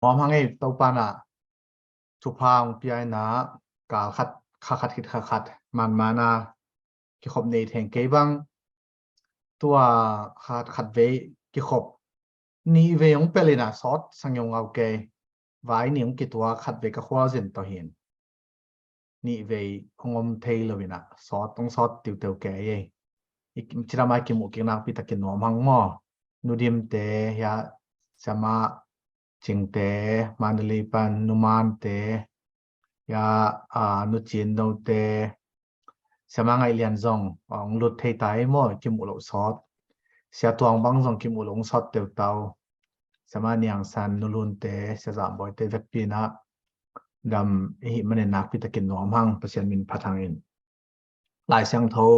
mom hangai to pana thu phang piai na ka khat hit khat man mana ki khop nei theng ke bang tua khat ve ki khop ni ve ong pelina sot sangyong au ke vai ni ong ki tua khat ve ka khwa zen to hin ni ve ongom thei lovina sot tong sot tiu tiu ke ye ikim chirama ki mu ki nak pi takin nom hang mo nudim te ya sama chingte manali pan numan te ya nu chin no te sama ngai lian zong ong lut thei tai mo ki mu lo sot sia tuang bang zong ki mu long sot te tau sama niang san nulun te sia zam boy te vek pi na dam hi mane nak pi takin nom hang pasien min phathang in lai sang tho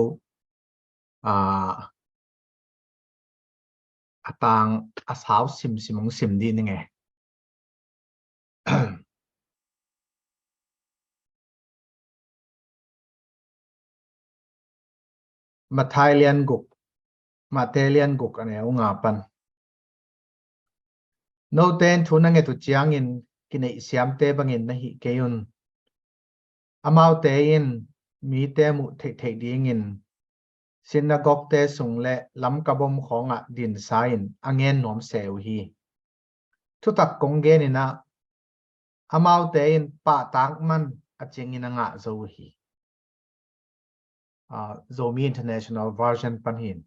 atang asau sim sim di ni nge ma Thailand guk ma Thailand guk ane unga pan no ten thuna nge tu chiang in kinai siam te bangin na hi keun amau te in mi te mu thei thei ding in synagogue te sung le lam ka bom khonga din sain angen nom seu hi thu tak kong ge ni na amau te in pa tang man aching in nga zo hi zomi international version pan hin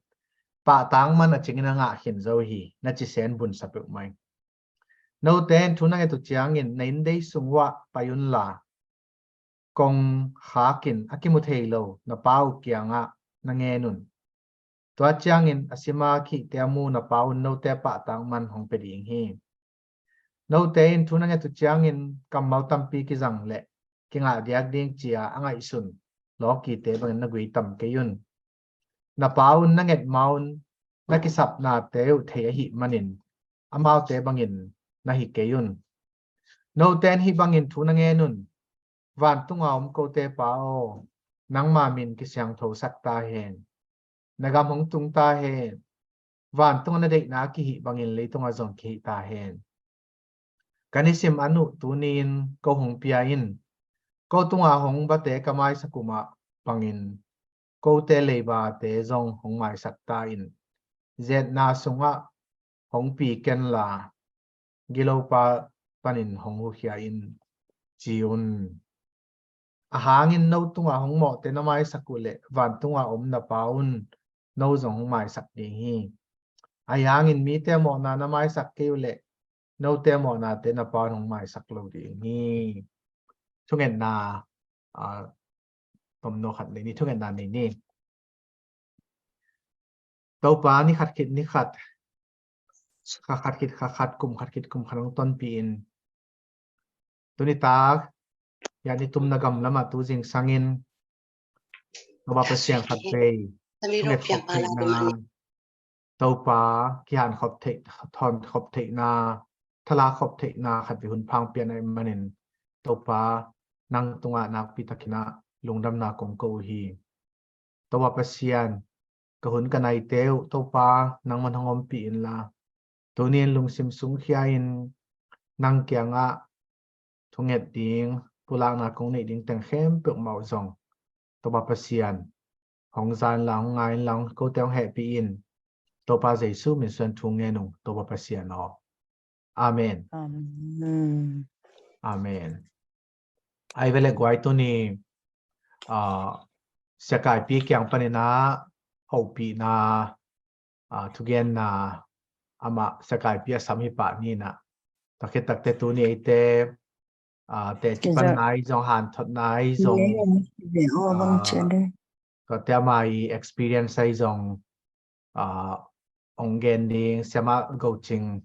pa tang man aching in nga hin zo hi na chi sen bun sape mai no ten thuna nge tu chiang in nain dei sungwa payun la kong hakin akimu theilo na pau kianga na nge nun tua chiang in asima khi teamu na pau no te pa tang man hong pe ding hi no te in thuna nge tu chiang in kam mau tam pi ki jang le ki nga diak ding chia angai sun lo ki te bang na gui tam ke yun na pau na nget maun na ki sap na te the hi manin amau te bangin na hi ke yun no ten hi bangin thuna nge nun van tunga ko te pao nang ma min ki siang tho sak ta hen nagam hong tung ta hen van tunga na dei na ki hi bangin le tunga zong ki ta hen kanisim anu tunin ko hong piain ko tunga hong ba te kamai sakuma pangin ko te le ba te zong hong mai sak ta in zet na sunga hong pi ken la gilo pa panin hong hu hia in jiun hangin no tunga hong mo te na mai sakule van tunga na paun no zong hong mai sak ding hi ayangin mi te mo na mai sak ke ule no te mo na te na paun hong mai sak lo ding hi chungen na tom no khat le ni chungen na ni to pa ni khat kit ni khat khat kit khat kum khat kit kum khanong ton pi in tuni ta yani tum na gam lama tu jing sangin ba pa siang khat pe chunget khop thei na to pa ki han khop thei thon khop thei na thala khop thei na khat bi hun phang pian ai manin to pa nang tunga nak pi takina lungdam na kong ko hi to ba pa sian ka hun kanai teu to pa nang man hangom pi in la tunin lungsim sung khiain nang kyanga thunget ding pulang na kong nei ding teng khem pe mau zong to ba pa sian hong zan lang ngai lang ko teng he pi in to pa jesu min sun thung nge nung to ba pa sian no amen amen ai vele gwai to ni sakai pi kyang panina ho pi na thugen na ama sakai pi sami pa ni na takhet takte tu ni ite te chipan nai jong han thot nai jong có te mai experience ai jong ong gen ding sama go ching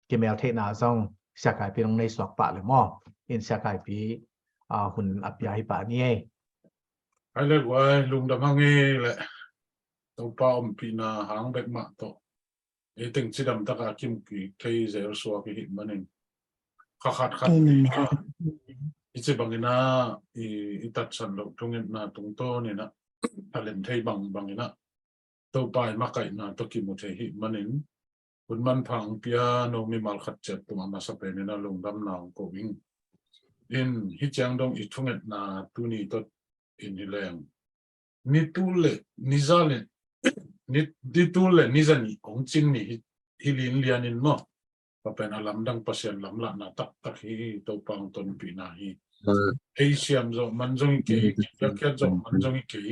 kimel the na jong sakai pi nong nei swak pa le mo in sakai pi hun apya hi pa ni ai le wai lung da mang e le to pa pi na hang bek ma to e teng chidam ta ka kim ki thei zer so ki hi manin khat ichi bangina i tat san lo tungin na tung to ni na talent thei bangina to pai ma kai na to ki mu thei hi manin คุณมันพังเปียโนมีมาลขัดเจ็บตัวมาสเปนนะลงดำนางก็วิ่งอินฮิจังดงอิทุงเอ็ดนาตุนีตดอินฮิแรงนิตูเลนิซาเลนิตูเลนิซานีองจินนี่ฮิลินเลียนินเนาะก็เป็นอลัมดังปัสยันลำละนาตักตักฮีตัวปังตนปีนาฮีเอเชียมจงมันจงเกยยักษ์จงมันจงเกย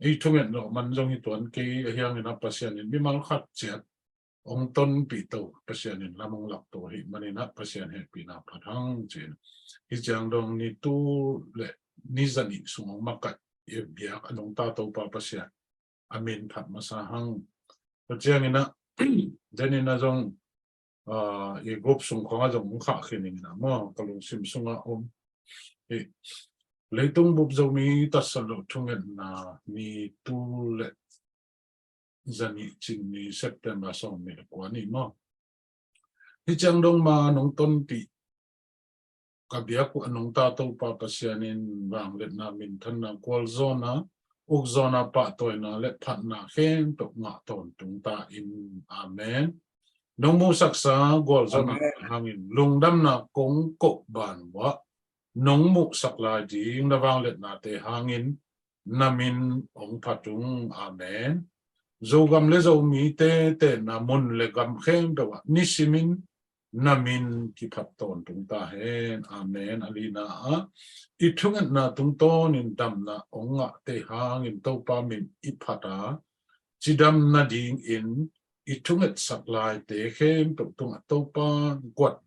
ไอทุงเอ็ดเนาะมันจงตัวเกยเฮียงนับปัสยันนินมีมาลขัดเจ็บองต้นปีโตปัสยานินลำมงหลับตัวหิมันนับปัสยานเหปีนาพัทังเจนฮิจังดงนิตูเลนิจันิสมองมักกัดเยียบยากอนงตาโตปาปัสยาอามินผัดมาสาหังปัจจัยนี้นะเจนินะจงอีกบสงของอาจงมุขะขึ้นนี่นะมั่งกลุงซิมสุงอาอมเลยต้องบุบจะมีตัดสรุปทุ่งเงินนะมีตูเลZani Chini September song me kwa ni mo. Hi chang dong ma nong ton pi kabia ku anong tato pa pasyanin wang let na min than na kwal zona uk zona pa toy na let phat na khen tok nga ton tung ta in amen. Nong mo saksa gwal zona hangin lungdam na kong kok ban wa nong mo sakla ding na wang let na te hangin namin ong patung amen. Zogam le zo mi te na mon le gam khem do nisimin namin ki phaton tung ta hen amen alina a ithungat na tung ton in dam na onga te hang in to pa min iphata chidam na ding in ithungat saklai te khem tung to pa kwat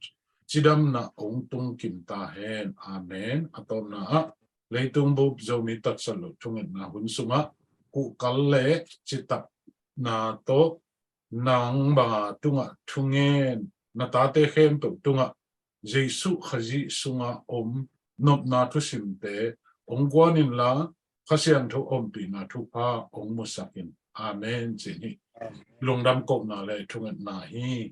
chidam na ong tung kim ta hen amen aton na a leitung bu zo mi tat salo thungat na hun sunga ku kalle chitap na to nang ba tunga thungen na ta te khem to tunga jesu khaji sunga om nop na thu sim te ong kwanin la khasian thu om pi na thu pa ong musakin amen chini lungdam ko na le thungat na hi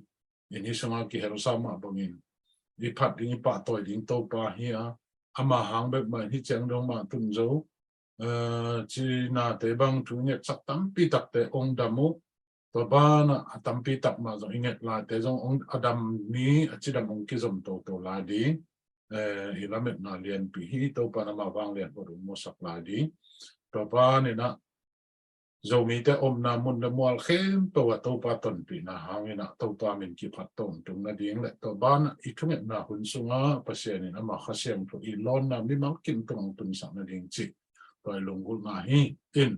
ini sunga ki hero sama bangin di phat ding pa toy ding to pa hi a ama hang be ma hi chang dong ma tun zo chi na te bang thu nge sak tam pi tak te ong damu to ba na tam pi tak ma zo inget la te zo ong adam ni chi dam ong ki zom to la di ilamet na lian pi hi to pa na ma wang lian bo mo sak la di to ba ni na zo mi te om na mun na mual khem to wa to pa ton pi na hangina to pa min ki phat ton tung na ding le to ba na I thunget na hun sunga pasien ni ama khasiam to I lon na mi ma kin tong tun sa na ding chi toy lungul na hi in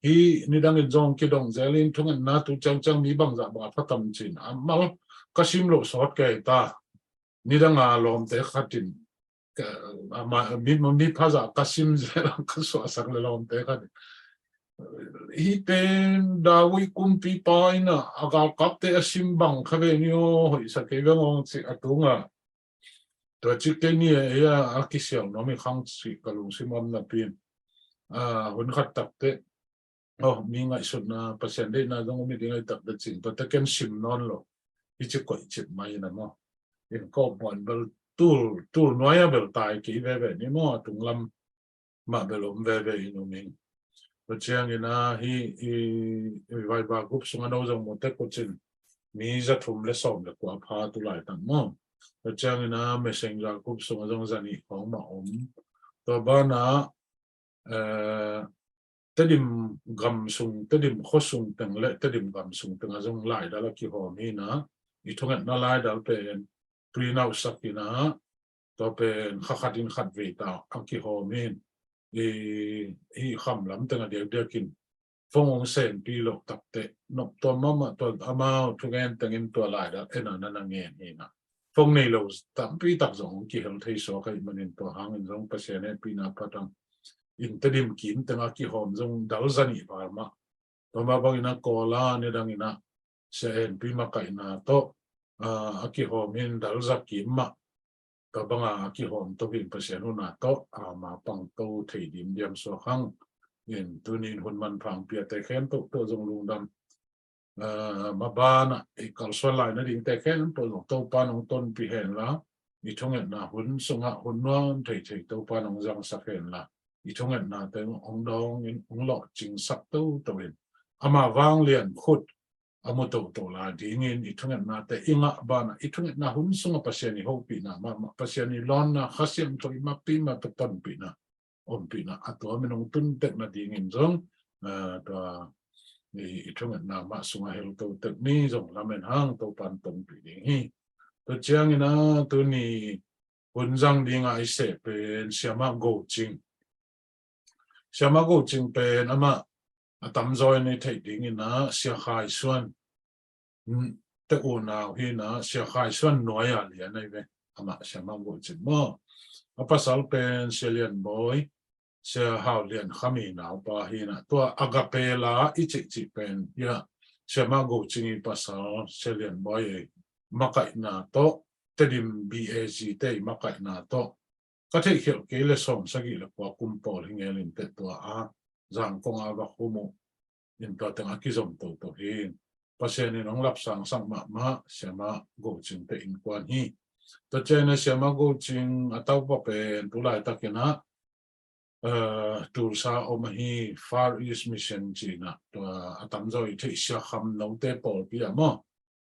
hi ni dang in jong ki dong zelin thunget na tu chang chang mi bang za ba phatam chin amal kasim lo sot ke ta ni dang a lom te khatin ama mi phaza kasim zelang ka so sak le lom te khat hi pen dawi kumpi paina agal kapte asimbang khavenyo hoi sakega ngong chi atunga to chikke ni ya akisiang no mi khang chi kalung simam na pin hun khat takte mi ngai sut na pasien de na dong mi dingai tak de chin to taken sim non lo hi chi koi chip mai na mo in ko bon bel tul noya bel tai ki ve ni mo tunglam ma belom ve ino ming Bacang ina hi vai ba gup sunga no jong mote ko chin mi za thum le som le kwa pha tu lai tan mo bacang ina messenger gup sunga jong zani ong ma om to ba na tadim gam sung tadim khosung tang le tadim gam sung tang jong lai da la ki ho mi na I thongat na lai dal pen pri nau sakina to pen khakhatin khat ve ta ki ho min hi kham lam tanga de kin phong ong sen pi lok tak te nok to mama to amao thugen tangin to lai da ena na nge ni na phong nei lo tam pi tak zong ki hel thei so kai manin to hang in zong pasien e pi na patang in tadim kin tanga ki hom zong dal zani ba ma to ma bang ina ko la ne dang ina sen pi ma kai na to aki hom in dal zaki ma to banga ki hom to bin pasien na to ma pang to thei dim diam so khang in tunin hun man phang pia te khen to jong lung dam ma ba na kal so lai na ding te khen to pa nong ton pi hen la I thonget na hun sunga hun non thei to pa nong jang sa khen la I thonget na te ong dong in ong lo ching sak to in ama wang lian khut amo to la dingin itungat na te inga bana itungat na hunsunga pasien ni hopi na ma pasien ni lon na khasiam to imapi ma to pi na pi na ato aminong tuntek na dingin zong to itungat na ma sunga hel to tek ni zong lamen hang to pan ton pi ding hi to chiang ina to ni hunjang dinga ise pen siama go ching pen ama atam zoi ni thei ding ina sia khai suan te u nào hi na sia khai suan noi a lian nei ve ama siama go ching mo apasal pen selian boy sia hao lian khami nào pa hi na to agape la ichi pen ya siama go ching pasal selian boy makai na to tedim BAG te makai na to có thể hiểu cái là sống sa gi là qua kum pol hingelin te to a zang kong a va khumu in to tang a ki zom to hin pasien ni nong lap sang ma sema go ching te in kwan hi to chen sema go ching ataw pa pen tu lai takena tur sa om hi far east mission china to atam zo i the sha kham no te pol pi mo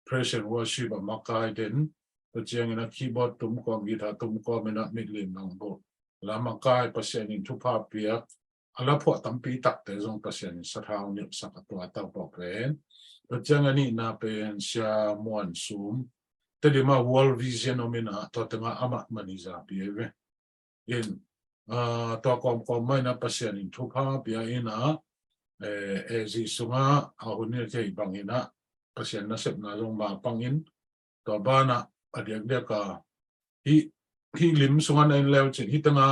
present worship makai den to chiang ina keyboard tum ko guitar tum ko mena mitlim nang bo lama kai pasien in thu pa pia ala pho tampi tak te zong pasien in sathau ni sak atwa ta po pen to chiang ani na pen sha muan sum te de ma world vision omina to tanga ama maniza pi ve in to kom mai na pasien in thu pa pia ina zi sunga a hunir ke bangina pasien na sep na zong ma pangin to bana adiak dia ka hi lim sungan en lew chin hi tanga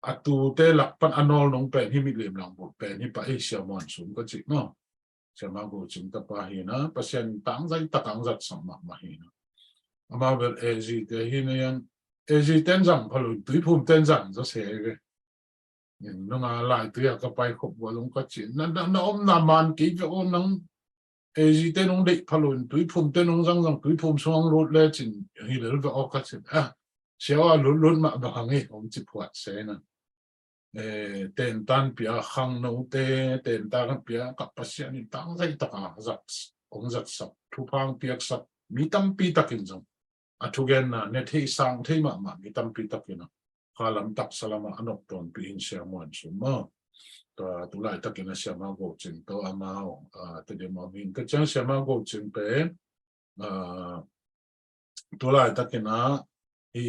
atu te lakpan anol nong pen hi mi lim lang bo pen hi pa asia mon sum ko chi no sama go chim ta pa hi na pasien tang zai takang zat sam ma hi na ama ber ezi te hi na yan ezi ten jang phalu tui phum ten jang zo se ge yin no nga lai tu ya ka pai khop bo long ka chi na om na man ki ve om nang ezi te nong de phalun tui phum te nong jang tui phum song rot le chin hi le ve ok ka chin xiao lun ma ba hang e om chi phuat se na ten tan pia khang no te ten tan pia ka pasien ni tang zai taka zat ong zat sap thu phang piak sap mi tam pi takin jong athugen na ne thei sang thei ma mi tam pi takin khalam tak salama anok ton pi in sia mon suma ta tu lai takin sia ma go chin to amao te de ma min ka chang sia ma go chin pe tu lai takin i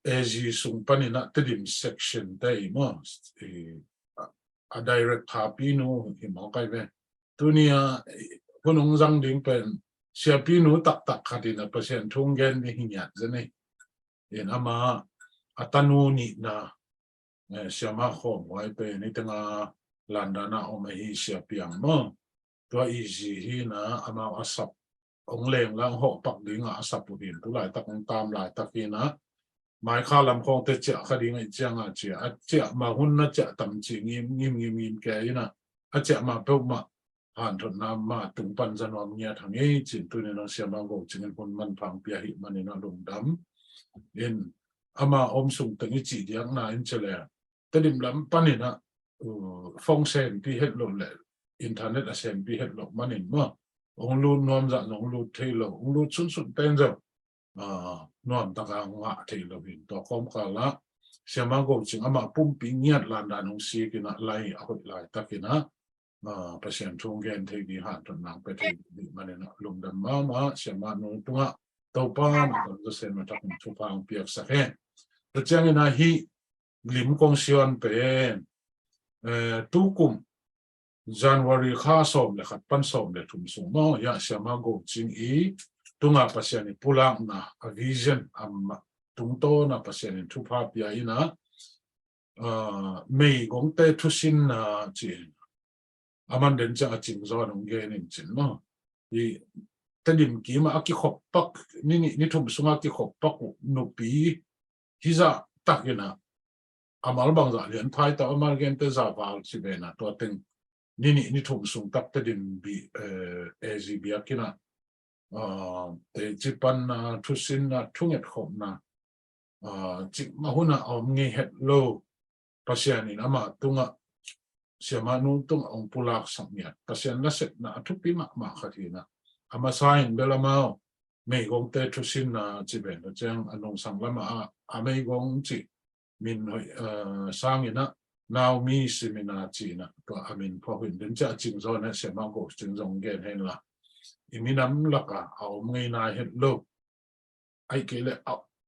ezi sung panina tedim section day mo a direct hapino himo kai ve tunia kunong zang ding pen sia pinu tak khatina pasien thungen ni hinya zene en ama atanu ni na sia ma kho wai pe ni tanga landana o hi sia piang mo to easy hi na ama asap ong leng lang ho pak dinga asap pu din tu lai tak tam lai takina mai kha lam khong te cha khadi ngai chang a cha ma hun na cha tam chi ngim ke ina a cha ma pe ma han thon na ma tung pan jan om nya thang ei chin tu ne no sia ma go chin hun man phang pia hi man na lung dam in ama om sung tang chi diang na in chele te dim lam panina phong sen pi het lo le internet a sen pi het lo manin ma ong lu nom za ong lu thei lo ong lu chun pen zo non taka nga thei lo bin to kom kala siama go ching ama pum pi ngiat lan dan ong si kina lai a hoi lai takina pasien chung gen thei di han ton nang pe thei di manena lum dam ma siama no tunga to pa ma to sen ma tak chu pa ong piak sa he to chang ina hi lim kong sion pen tu kum January kha som le khat pan som le thum sung mo ya siama go ching tunga pasien pulang na a vision am tungto na pasien thu pa pia ina mei gong te thu sin na chi aman den cha ching zo nong ge nin chin no i tedim ki ma aki khop pak ni thum sunga ki khop pak no pi hiza takina amal bang za lian thai ta amal gen te za wal chi be na to teng ni thum sung tak tedim bi ezi bi akina te chipan na thusin na thunget khom na chik mahuna om nge het lo pasian in ama tunga siapa nuntung ang pulak samnya kasian nasib na atupi mak katina ama sain bela mau may gong te tusin na jiben jang anong sanglama amay gong ji min sangina now mi simina china to amin phoin den cha ching zo na siapa go ching zong gen hen la iminam laka au ngai na het lo ai kele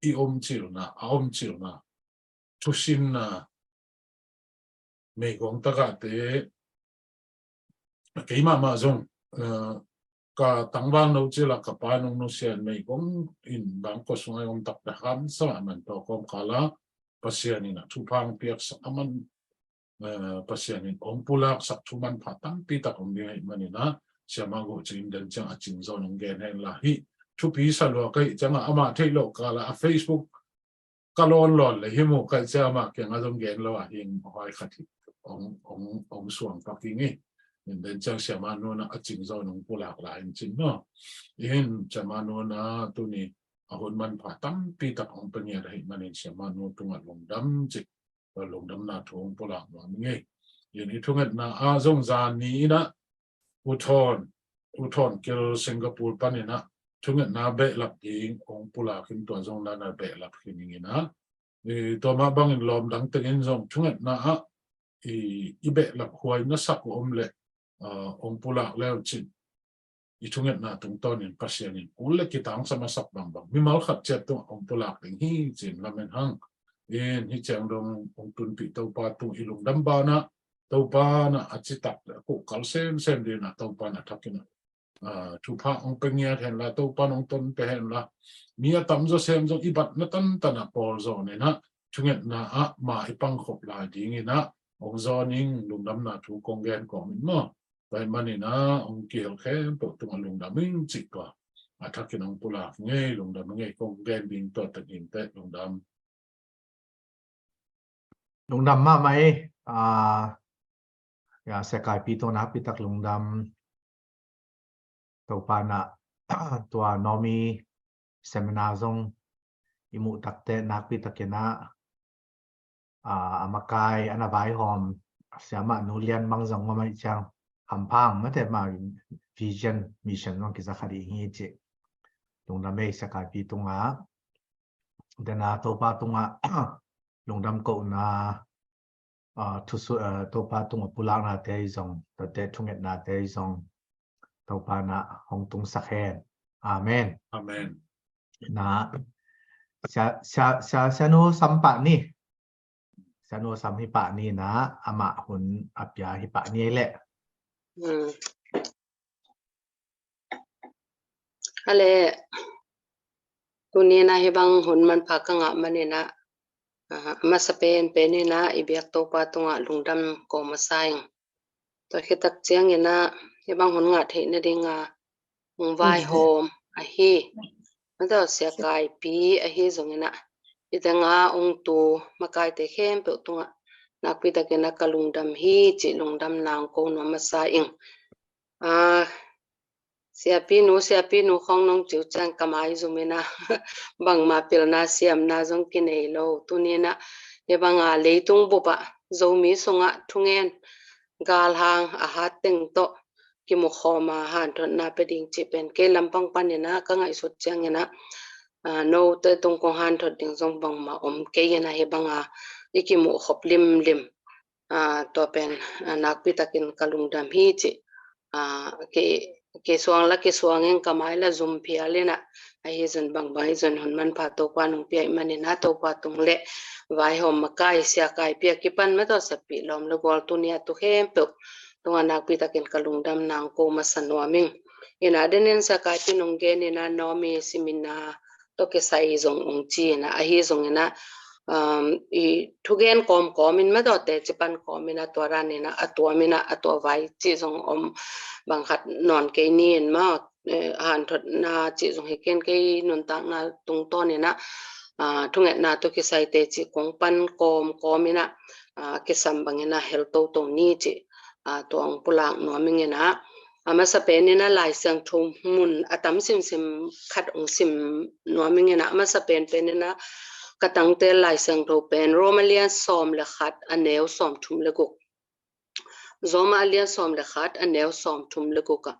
i chil na tusin na may gong taga te cái mà dùng cả tăng vang nấu chỉ là cả ba nông nông sản mấy cũng in bang có số ông tập đã khám sao mình to com cả là pasien ini thu phang piak aman pasien ini ông pulak sak thu man phatang pi tak ông đi mani na siapa go chim dan chang aching zon ông gen hen la hi thu pi sa lo kai chang ama thei lo ka la Facebook ka lon lon le hi mo kai cha ma ke nga zong gen lo a hing hoi khati ông suang pakingi dan chang siapa no na aching zon ông pulak la in chin no in siapa no na tu ni ahun man phatang pi tak ông pengia dai manin siapa no tungat longdam chik longdam na thong pulak no nge ini thungat na a zong zan ni na uthon kel Singapore panina thungat na be lap ding ong pulak kin to zong na be lap kin na to ma bang in lom dang tengin zong thungat na a i be lap huai na sak om le ong pulak leo chin i thungat na tung ton in pasien in ulle kitang sama sak bang mi mal khat chet to ong pulak ding hi chin lamen hang in hi chang dong ong tun pi to pa tu ilung dam ba na to pa na achitak ko kal sem de na to pa na thakina thu pha ong pengya then la to pa ong ton pe hen la mia tam zo sem zo ibat na tan na pol zo ne na thungat na a ma ipang khop la ding ina ong zo ning lung dam na thu kong gen ko min mo bai mani na ong kiel khem to tu lung dam min chik ko athakin ong pula nge lung dam nge kong gen ding to takin te lung dam lungdam ma mai ya sekai pi to na pi tak lungdam to pa na tua nomi seminar zong imu takte nak pi takena amakai anabai hom siama nulian mangjong ma mai chang hampang mate ma vision mission nong ki zakhari hi che lungdam me sekai pi tunga dena to pa tunga lungdam ko na thusu to pa tung pulang na te zong te thunget na te zong to pa na hong tung sakhen amen amen na sa no sampa ni sa no sam hi pa ni na ama hun apya hi pa ni le ale tunia na hibang hun man phakanga manina masapen penina ibiak to pa tunga lungdam ko masaing to khitak chiang ina hibang hun nga theina dinga vai hom a hi mada sia kai pi a hi zongina idanga ong tu makai te khem pe tunga nakpi takena kalungdam hi chi lungdam nang ko no masaing siapi nu khong nong chiu chang kamai zumina bang ma pil na siam na jong kinei lo tunina e banga leitung bopa zomi songa thungen gal hang a hat teng to ki mo khoma han thon na pe ding chi pen ke lampang panina ka ngai sut chang ina no te tung ko han thot ding jong bang ma om ke ina he banga ikimu khop lim to pen nak pi takin kalungdam hi chi ke suang la ke suangeng kamai la zum phialena a hi zan bang bai zan hun man pha to pa nong pi mani na to pa tung le vai hom makai sia kai pi ki pan ma to sapi lom lo gol tu nia tu hem pe tunga nak pi takin kalungdam nang ko masanwa ming ina denen sa kai pi nong ge ni na nomi simina to ke sai zong ong chi na a hi zong ina i thugen kom in ma do te chipan komina to ran ina atwa mina atwa vai chi zong om bang khat non ke nin ma han thot na chi zong heken ke non ta na tung to ni na thunget na to ki sai te chi kong pan komina ke sam bang ina hel to ni chi to ang pulang no ming ina ama sa pe ni na lai sang thum mun atam sim khat ong sim no ming ina ama sa pen ni na katang te lai sang tho pen romalian som le khat aneu som thum le guk zoma alian som le khat anel som thum le kuka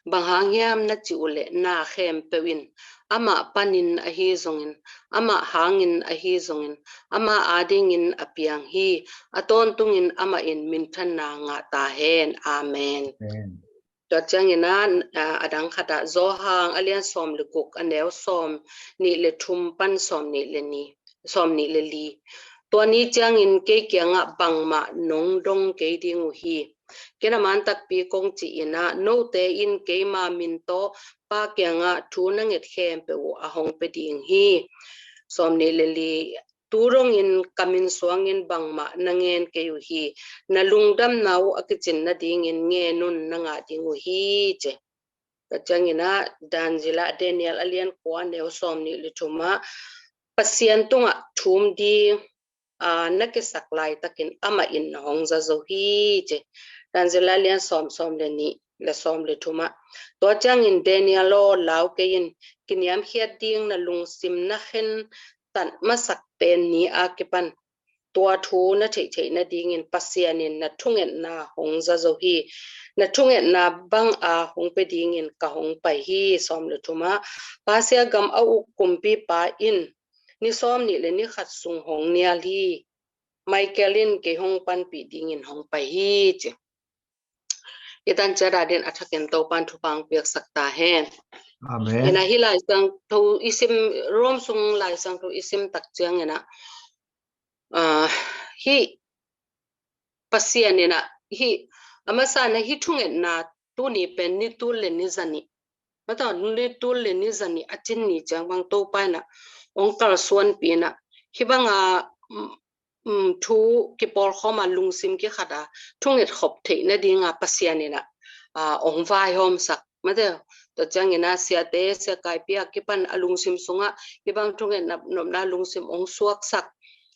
bang hangiam na chi ule na khem pewin ama panin a hi zongin ama hangin a hi zongin ama adingin apiang hi aton tungin ama in min than na nga ta hen amen Amen. cho changina adang khata zo hang alian som le kuk anel som ni le thum pan som ni le ni som ni le li to ni changin ke kyanga bangma nong dong ke ding hi kena man tak pi kong chi ina no te in ke ma min to pa kyanga thu na nget khem pe wo a hong pe ding hi som ni le li turong in kamin suang in bangma nangen ke yu hi na lungdam nau akichin na ding in nge nun na nga ding hi che changina danjila Daniel alian kwa ne som ni le thuma pasien tunga thum di na ke saklai takin ama in hong za zo hi che danjila alian som le ni le som le thuma to chang in Daniel lo law ke in kiniam hiat ding na lung sim na khen tan masak pen ni akipan tua thu na thei na ding in pasian in na thungen na hong za zo hi na thungen na bang a hong pe ding in ka hong pai hi som le thuma pasia gam au kumpi pa in ni som ni le ni khat sung hong nia li Michaelin ke hong pan pi ding in hong pai hi che itan chara den athaken to pan thu pang pek sakta hen Amen. ena hi lai sang tho isim rom sung lai sang tho isim tak chang ena hi pasian ena hi amasa na hi thungen na tu ni pen ni tu le ni zani mata ni tu le ni zani achin ni chang bang to pa na ong kal suan pi na hi banga thu ki por khoma lungsim ki khada thunget khop thei na dinga pasian ena ong vai hom sak mate to changena siate se kai pia ki pan alungsim sunga ki bang thunget nop na lungsim ong suak sak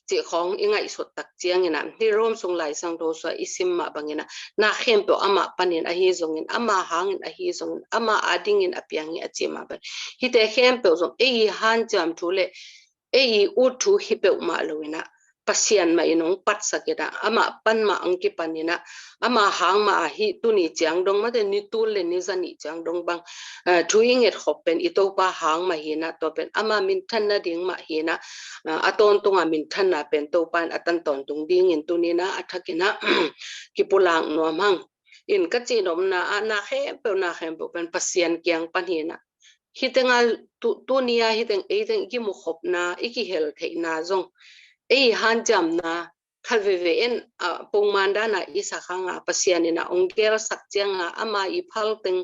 chi khong ingai sot tak chiangena hi rom sung lai sang do so isim ma bangena na khem pe ama panin a hi zongin ama hangin a hi zongin ama adingin apiangi achima ba hi te khem pe zong ei han jam thule ei u thu hi pe ma loina pasian ma inong pat sakeda ama pan ma angki panina ama hang ma hi tuni chiang dong ma de ni tu le ni zani chiang dong bang thuing et khopen ito pa hang ma hina to pen ama min than na ding ma hina aton tunga min than na pen to pan atan ton tung ding in tunina athakina kipulang no mang in ka chi nom na na khe pe na khem pen pasian kyang pan hina hitengal tu nia hiteng eiteng ki mu khop na iki hel thei na zong ei han jam na khalveve en pongmanda na isa khanga pasiani na ongkel sakchenga ama I phal teng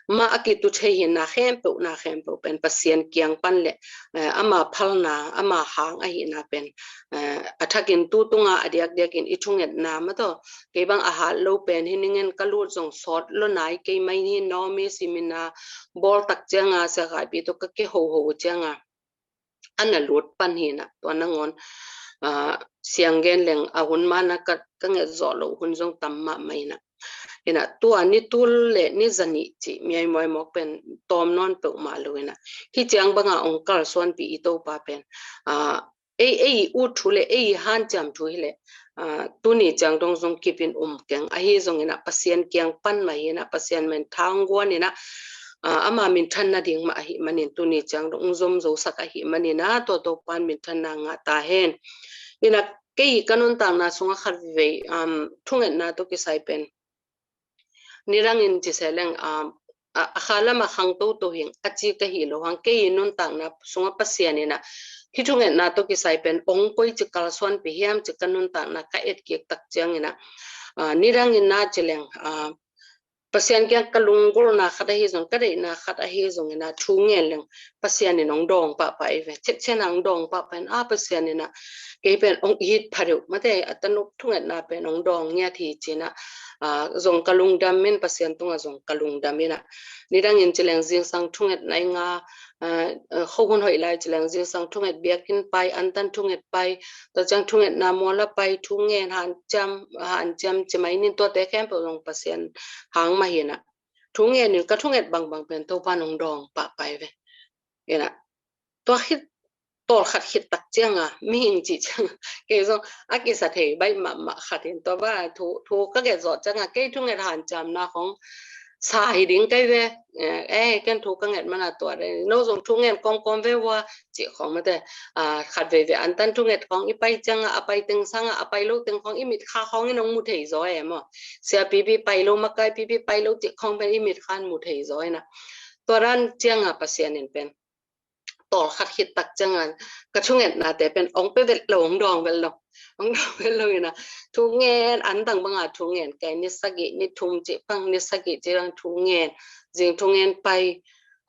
ma akitu thehin na khem pe pen pasien kyang panle ama phalna ama hang a hi na pen athakin tu tunga adiak dekin ithunget na ma to kebang aha lo pen hiningen kalu jong sot lo nai ke mai ni no me simina bol tak chenga sa ga pi to ka ke ho chenga ana lut pan hi na to na ngon sianggen leng ahun mana ka nge zo lo hun jong tamma mai na ina tu ani tul le ni zani chi miai moi mok pen tom non pe ma lo ina hi chang banga ongkal son pi to pa pen ei u thule ei han cham thu hile tu ni chang dong jong kipin keng a hi jong ina pasien kyang pan ma ina pasien men thang gwan ina ama min than na ding ma hi manin tu ni chang dong zom zo sak a hi manina to pan min than na nga ta hen ina ke kanun tang na sunga khar ve thungen na to ki sai pen nirang in chi seleng akhala ma khang to hing achi ka hi lo hang ke nun tang na sunga pasiani na hi thungen na to ki sai pen ong koi chi kal swan pi hiam chi kanun tang na ka et ki tak chang ina nirang in na chileng pasian kya kalungul na khada hi zong kare na khada hi zong ina thungeleng pasian ni nong dong pa pa ve chenang dong pa pen pasian ni na ke pen ong hit pharu mate atanuk thunget na pen ong dong nya thi china zong kalung dam men pasian tunga zong kalung damina nirang in chileng jing sang thunget nai nga khowon hoi lai chileng jing sang thunget biakin pai antan thunget pai to chang thunget na mola pai thungen han cham chimai nin to te khem po zong pasian hang ma hina thungen ni ka thunget bang pen to pa nong dong pa pai ve ena to hit tol khat hit tak changa mi hing chi chang ke zo aki sa thei bai ma khatin to ba thu ka ge zo changa ke thung nge han cham na khong sa hi ding kai ve ken thu ka nget mana to re no zong thung nge kom ve wa chi khong ma de khat ve an tan thung nge khong i pai changa apai teng sanga apai lo teng khong i mit kha khong i nong mu thei zo mo sia pi pai lo ma kai pi pai lo chi khong pe i mit khan mu thei zo na to ran changa pasian in pen tol khat hit tak changan ka thunget na te pen ong pe vet lo ong dong vel lo ina thungen an dang banga thungen kai ni sagi ni thum che pang ni sagi che rang thungen jing thungen pai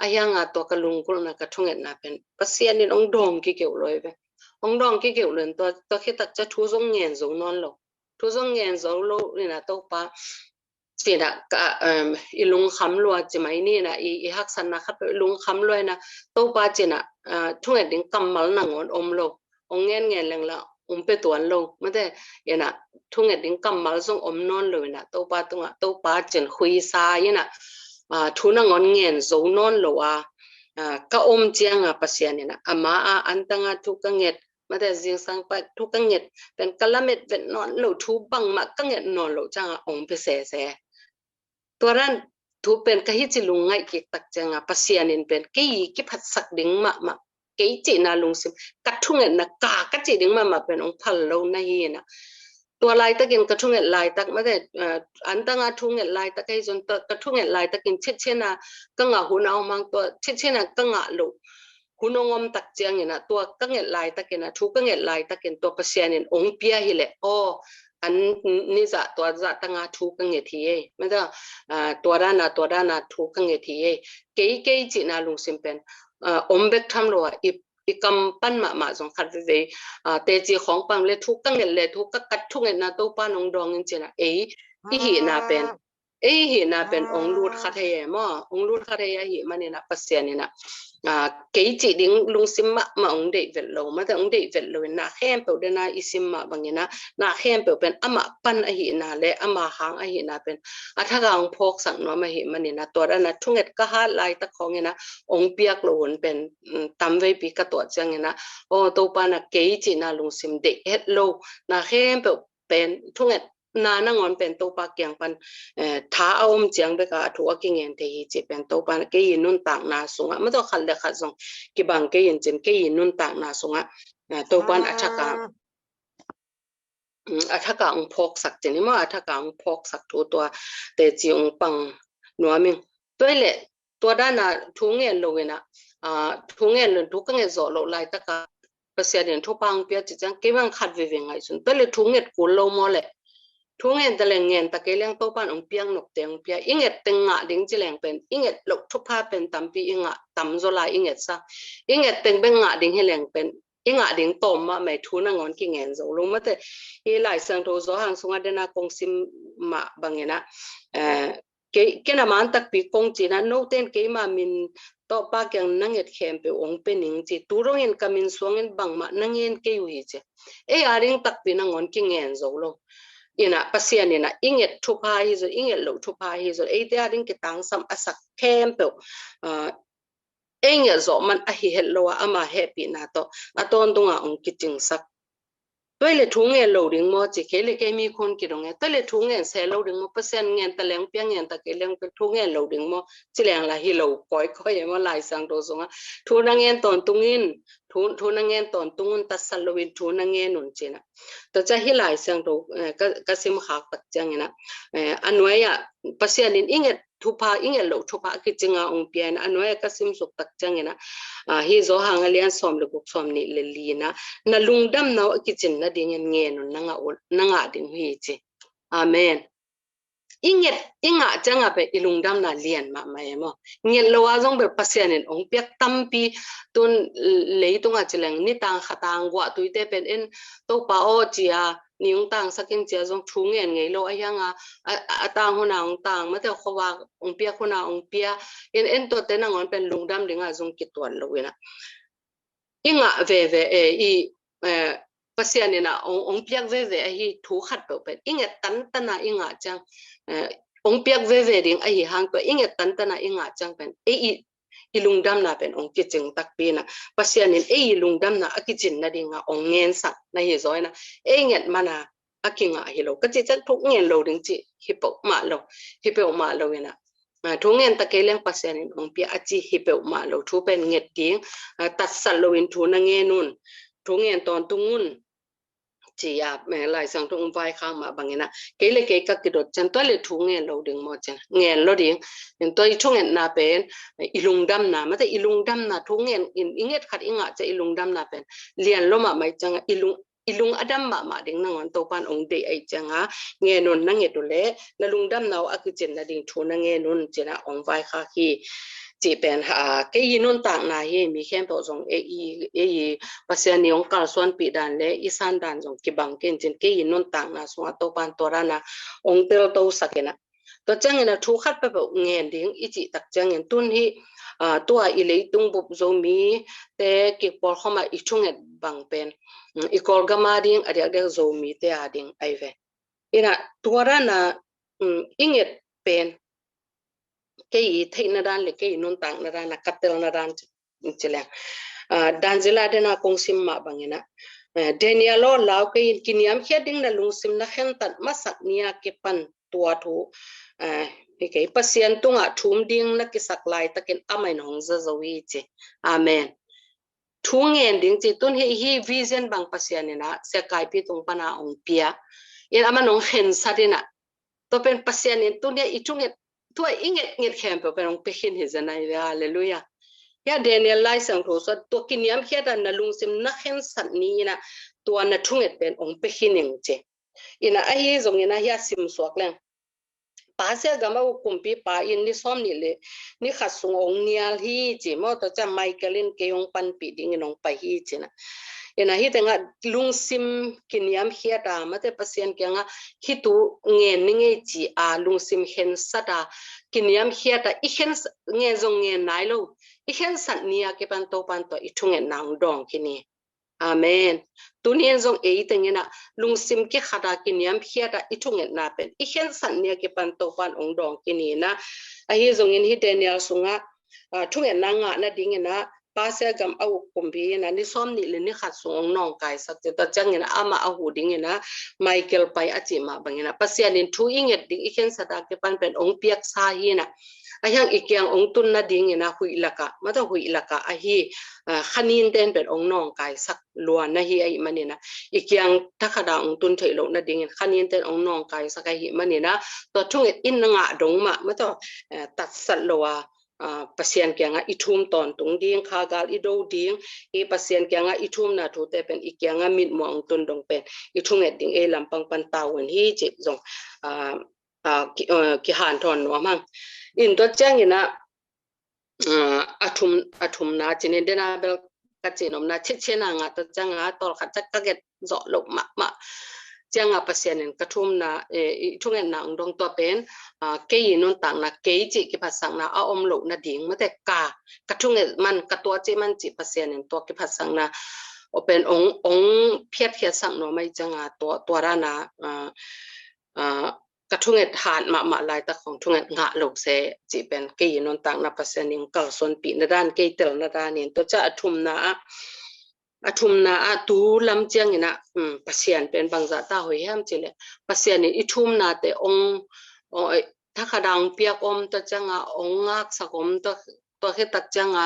ayanga to ka lungkul na ka thunget na pen pasian ni ong dong ki keu loi ve ong dong ki keu len to khit tak cha thu zong ngen zo non lo thu zong ngen zo lo ina to pa sina ka ilung kham lo chi mai ni na i hak san na khat ilung kham lo na to pa china thunget ding kamal na ngon om lo ong ngen leng la pe tuan lo mate yana thunget ding kamal zong om non lo na to pa chen hui sa yana thuna ngon ngen zo non lo ka om chiang pasian na ama antanga thu ka nget mate jing sang pa thu ka nget pen kalamet vet non lo thu bang ma ka nget non lo changa ong pe seตัวนั้นทูเป็นกะฮิจิลุงไงกิตักจังpasianinเป็นki phat sak ding ma ke chi na lung sim ka thungen na ka chi ding maเป็นองphal lo na hi naตัวลายตะกินกะทุงเงลายตักมาแต่อันตั้งทุงเงลายตักให้จนกะทุงเงลายตะกินเช่นน่ะก็งะหุนเอามังตัวเช่นน่ะก็งะลุหุนงอมตักเจียงน่ะตัวก็เงลายตะกินน่ะทุก็เงลายตะกินตัวpasianinองเปียหิเลอันนี้จะตัวจะตั้งทุกข์เงี้ยทีไม่ต้องตัวด้านทุกข์เงี้ยทีเก๋จีน่าลุงซิมเป็นอมเบกทำรัวอีกำปั้นมาสงขัดเลยเตจีของปังเลยทุกข์เงี้ยเลยทุกข์กัดทุกข์เงี้ยนะตัวป้านองดองจริงๆนะอีหีน่าเป็นองรูดขัดเฮียมั้งองรูดขัดเฮียหีมันเนี่ยนะปัสเซียเนี่ยนะเก๋จีดิ้งลุงซิมมาองเดวิลโลมาแต่องเดวิลโลน่ะแค่เปิดนะอิซิมมาบางอย่างน่ะแค่เปิดเป็นอามาปันอหิน่ะและอามาหางอหิน่ะเป็นถ้ากางพกสั่งน้อมาหิมันเนี่ยนะตัวนั้นนะทุ่งเอ็ดก็หาลายตะของเนี่ยนะองเปียกโลนเป็นตำไว้ปีกระตัวจังเนี่ยนะตัวปานะเก๋จีน่ะลุงซิมเด็กเฮ็ดโลน่ะแค่เปิดเป็นทุ่งเอ็ดนานั่งงอนเป็นตัวปากยังปันท้าเอาอมเจียงไปกับถั่วกินเงินเทียจีเป็นตัวปานเกยินนุ่นต่างนาสูงไม่ต้องขัดเลยขัดส่งกี่บางเกยินเจนเกยินนุ่นต่างนาสูงตัวปานอัฐกาองพกสักเจนี่มั้งอัฐกาองพกสักตัวแต่จีองปังนัวมิงตัวเล็ตัวด้านน่ะทุ่งเงินโลเวนะทุ่งเงินหรือทุ่งเงินโซโลไลตะกาเปอร์เซ็นต์ทุกปังเปียจิจังเก็บมันขัดเวงไงส่วนตัวเล็ทุ่งเงินกูโลมอเลยทุ่งเงินตะเลงเงินตะเกลียงโตปานองเปียงนกเตียงเปียอิงเอ็ดตึงงะดิ้งจิแรงเป็นอิงเอ็ดลกทุพาเป็นตำปีอิงะตำโซลาอิงเอ็ดซะอิงเอ็ดตึงเป็นงะดิ้งให้แรงเป็นอิงะดิ้งตอมมาไม่ทุนงอนกิเงินโซลงมาแต่อีหลายเสียงโทโซหังสงดนากงซิมมาบางเงี้ยนะเกณฑ์มันตักปีกงจีนะโนเต้นเกมามินต่อปากยังนั่งเอ็ดเข้มไปองเป็นหนิงจีตูรงเงินกามินสวงเงินบังมานั่งเงินเกยุยจีอาริงตักปีนงอนกิเงินโซลงina pasian ina inget thupa hi zo inget lo thupa hi zo dia ding ki tang sam asak kempe inget zo man a hi hello ama happy na to aton dunga ong kiting sak toile thunge lo ding mo chi khele ke mi khon ki dong toile thunge se lo ding mo pasian ngen ta leng pyang ngen ta ke leng pe thunge lo ding mo chi leng la hi lo koi mo lai sang do zonga thuna ngen ton tungin thuna ngen ton tungun ta salowin thuna ngen nun china to cha hi lai sang do ka sim khak tak chang ina anwaya pasian in inget thupa inget lo thupa ki chinga ong pian anwaya ka sim suk tak chang ina hi zo hang alian som le guk som ni le lina na lungdam na ki chin na ding ngen nun nanga ding hi chi amen inga changa pe ilungdam na lian ma mai mo ngel lo wa jong be pasian in ong pek tampi tun leitunga chileng ni tang khatang wa tuite pen en to pa o chia niung tang sakin chia jong thungen ngei lo ayanga atang hona ong tang ma te khowa ong pia khona ong pia en to te na ngon pen lungdam linga jong ki twan lo wina inga ve pasian ina ong piak ve hi thu khat pe inga tan na inga chang ong piak ve ding a hi hang to inga tan na inga chang pen ilungdam na pen ong kiching tak pi na pasianin ilungdam na akichin na dinga ong ngen sak na hi zoi na nget mana akinga hilo kachi chan thuk ngen lo ding chi hipok ma lo ina thungen ta keleng pasianin ong pia achi hipeu ma lo thu pen nget ding tat sal lo in thu na nge nun thungen ton tungun chỉ mẹ lại sang trong vai khang mà bằng na cái lệ cái các cái đợt chân tôi lệ thu nghe lâu đường một chân nghe lâu đường nhưng tôi thu nghe na bên ilung đam na mà tại ilung đam na thu nghe inget khát ingat cho ilung đam na bên liền lo mà mấy chân ilung adam mà đừng năng on tàu pan ông để ấy chân nghe nôn năng nghe đồ lệ là lung đam nào ác chân là đừng thu năng nghe nôn chân là ông vai khang khi chỉ bên cái gì nôn tạng này hi mi khem tổ giống ấy pasian niong kal suan pi dan le isan dan giống cái bằng cái trên cái gì nôn tạng na suat to pan to ra na ông tel to sakena to chang na thu khat pa nghe ding i chỉ tak chang tun hi tua i le tung bup zo mi te ki por khoma i chunget bang pen i kol gama ding adia de zo mi te ading ai ve ina tua ra na inget pen cái thấy na dan le cái non tang na dan na katel na dan chile danjela de na kong sim ma bangena danielo law cái kiniam heading na lung sim na hen tat masak nia ke pan tua thu cái pasien tunga thum ding na ki saklai takin amai nong za zawi che amen thung ending chi tun hi vision bang pasien na se kai pi tung pana ong pia in ama nong hen sadina to pen pasien in tun ya ichunget tua inget khem pe perong pekin hi zanai hallelujah ya daniel lai sang tho so to kiniam kheda na lungsim na khen sat ni na tua na thunget pen ong pekining che ina ai zong ina ya sim swak lang pa se gama kumpi pa in ni som ni le ni khasung ong nial hi chi mo to cha michaelin ke ong pan pi ding nong pa hi china ina hi tenga lungsim kiniam hiata mate pasien kyanga hitu nge ninge chi lungsim hen sata kiniam hiata i hen nge zong nge nailo i hen sat nia ke pan to ithunge nang dong kini amen tunien zong tengena lungsim ke khada kiniam hiata ithunge na pen i hen sat nia ke pan to pan ong dong kini na hi zong in hi daniel sunga thunge nanga na dingena pasal gam au kumbi na ni som ni le ni khat song nong kai sak te ta changena ama a hu dingena michael pai achima bangena pasian in thu inget ding ikhen sata ke pan pen ong piak sa hi na ayang ikyang ong tun na dingena hui laka mata hui laka a hi khanin ten pen ong nong kai sak luan na hi ai manina ikyang takhada ong tun theilo na ding khanin ten ong nong kai sak hi manina to thunget in nga dong ma mata tat sat lowa pasien kyanga ithum ton tung ding khagal ido ding pasien kyanga ithum na thu te pen ikyanga mit mo ang tun dong pen ithung et ding lampang pan tawon hi che jong ki han thon no mang in to chang ina athum na chine dena bel ka chinom na chena nga to changa tol khat ka get zo lo ma changa pasien ka thum na ithung en na dong to pen ke non tang na ke chi ki phasang na om lo na ding ma te ka thung man ka to che man chi pasien en to ki phasang na open ong phiat sang no mai changa to ra na ka thung han ma lai ta khong thung nga lo se chi pen ke non tang na pasien ing kal son pi na dan ke tel na dan in to cha athum na tu lam chiang ina pasien pen bangza ta hoi ham chile pasien i thum na te ong thakadang piak om to changa ong ngak sakom to he tak changa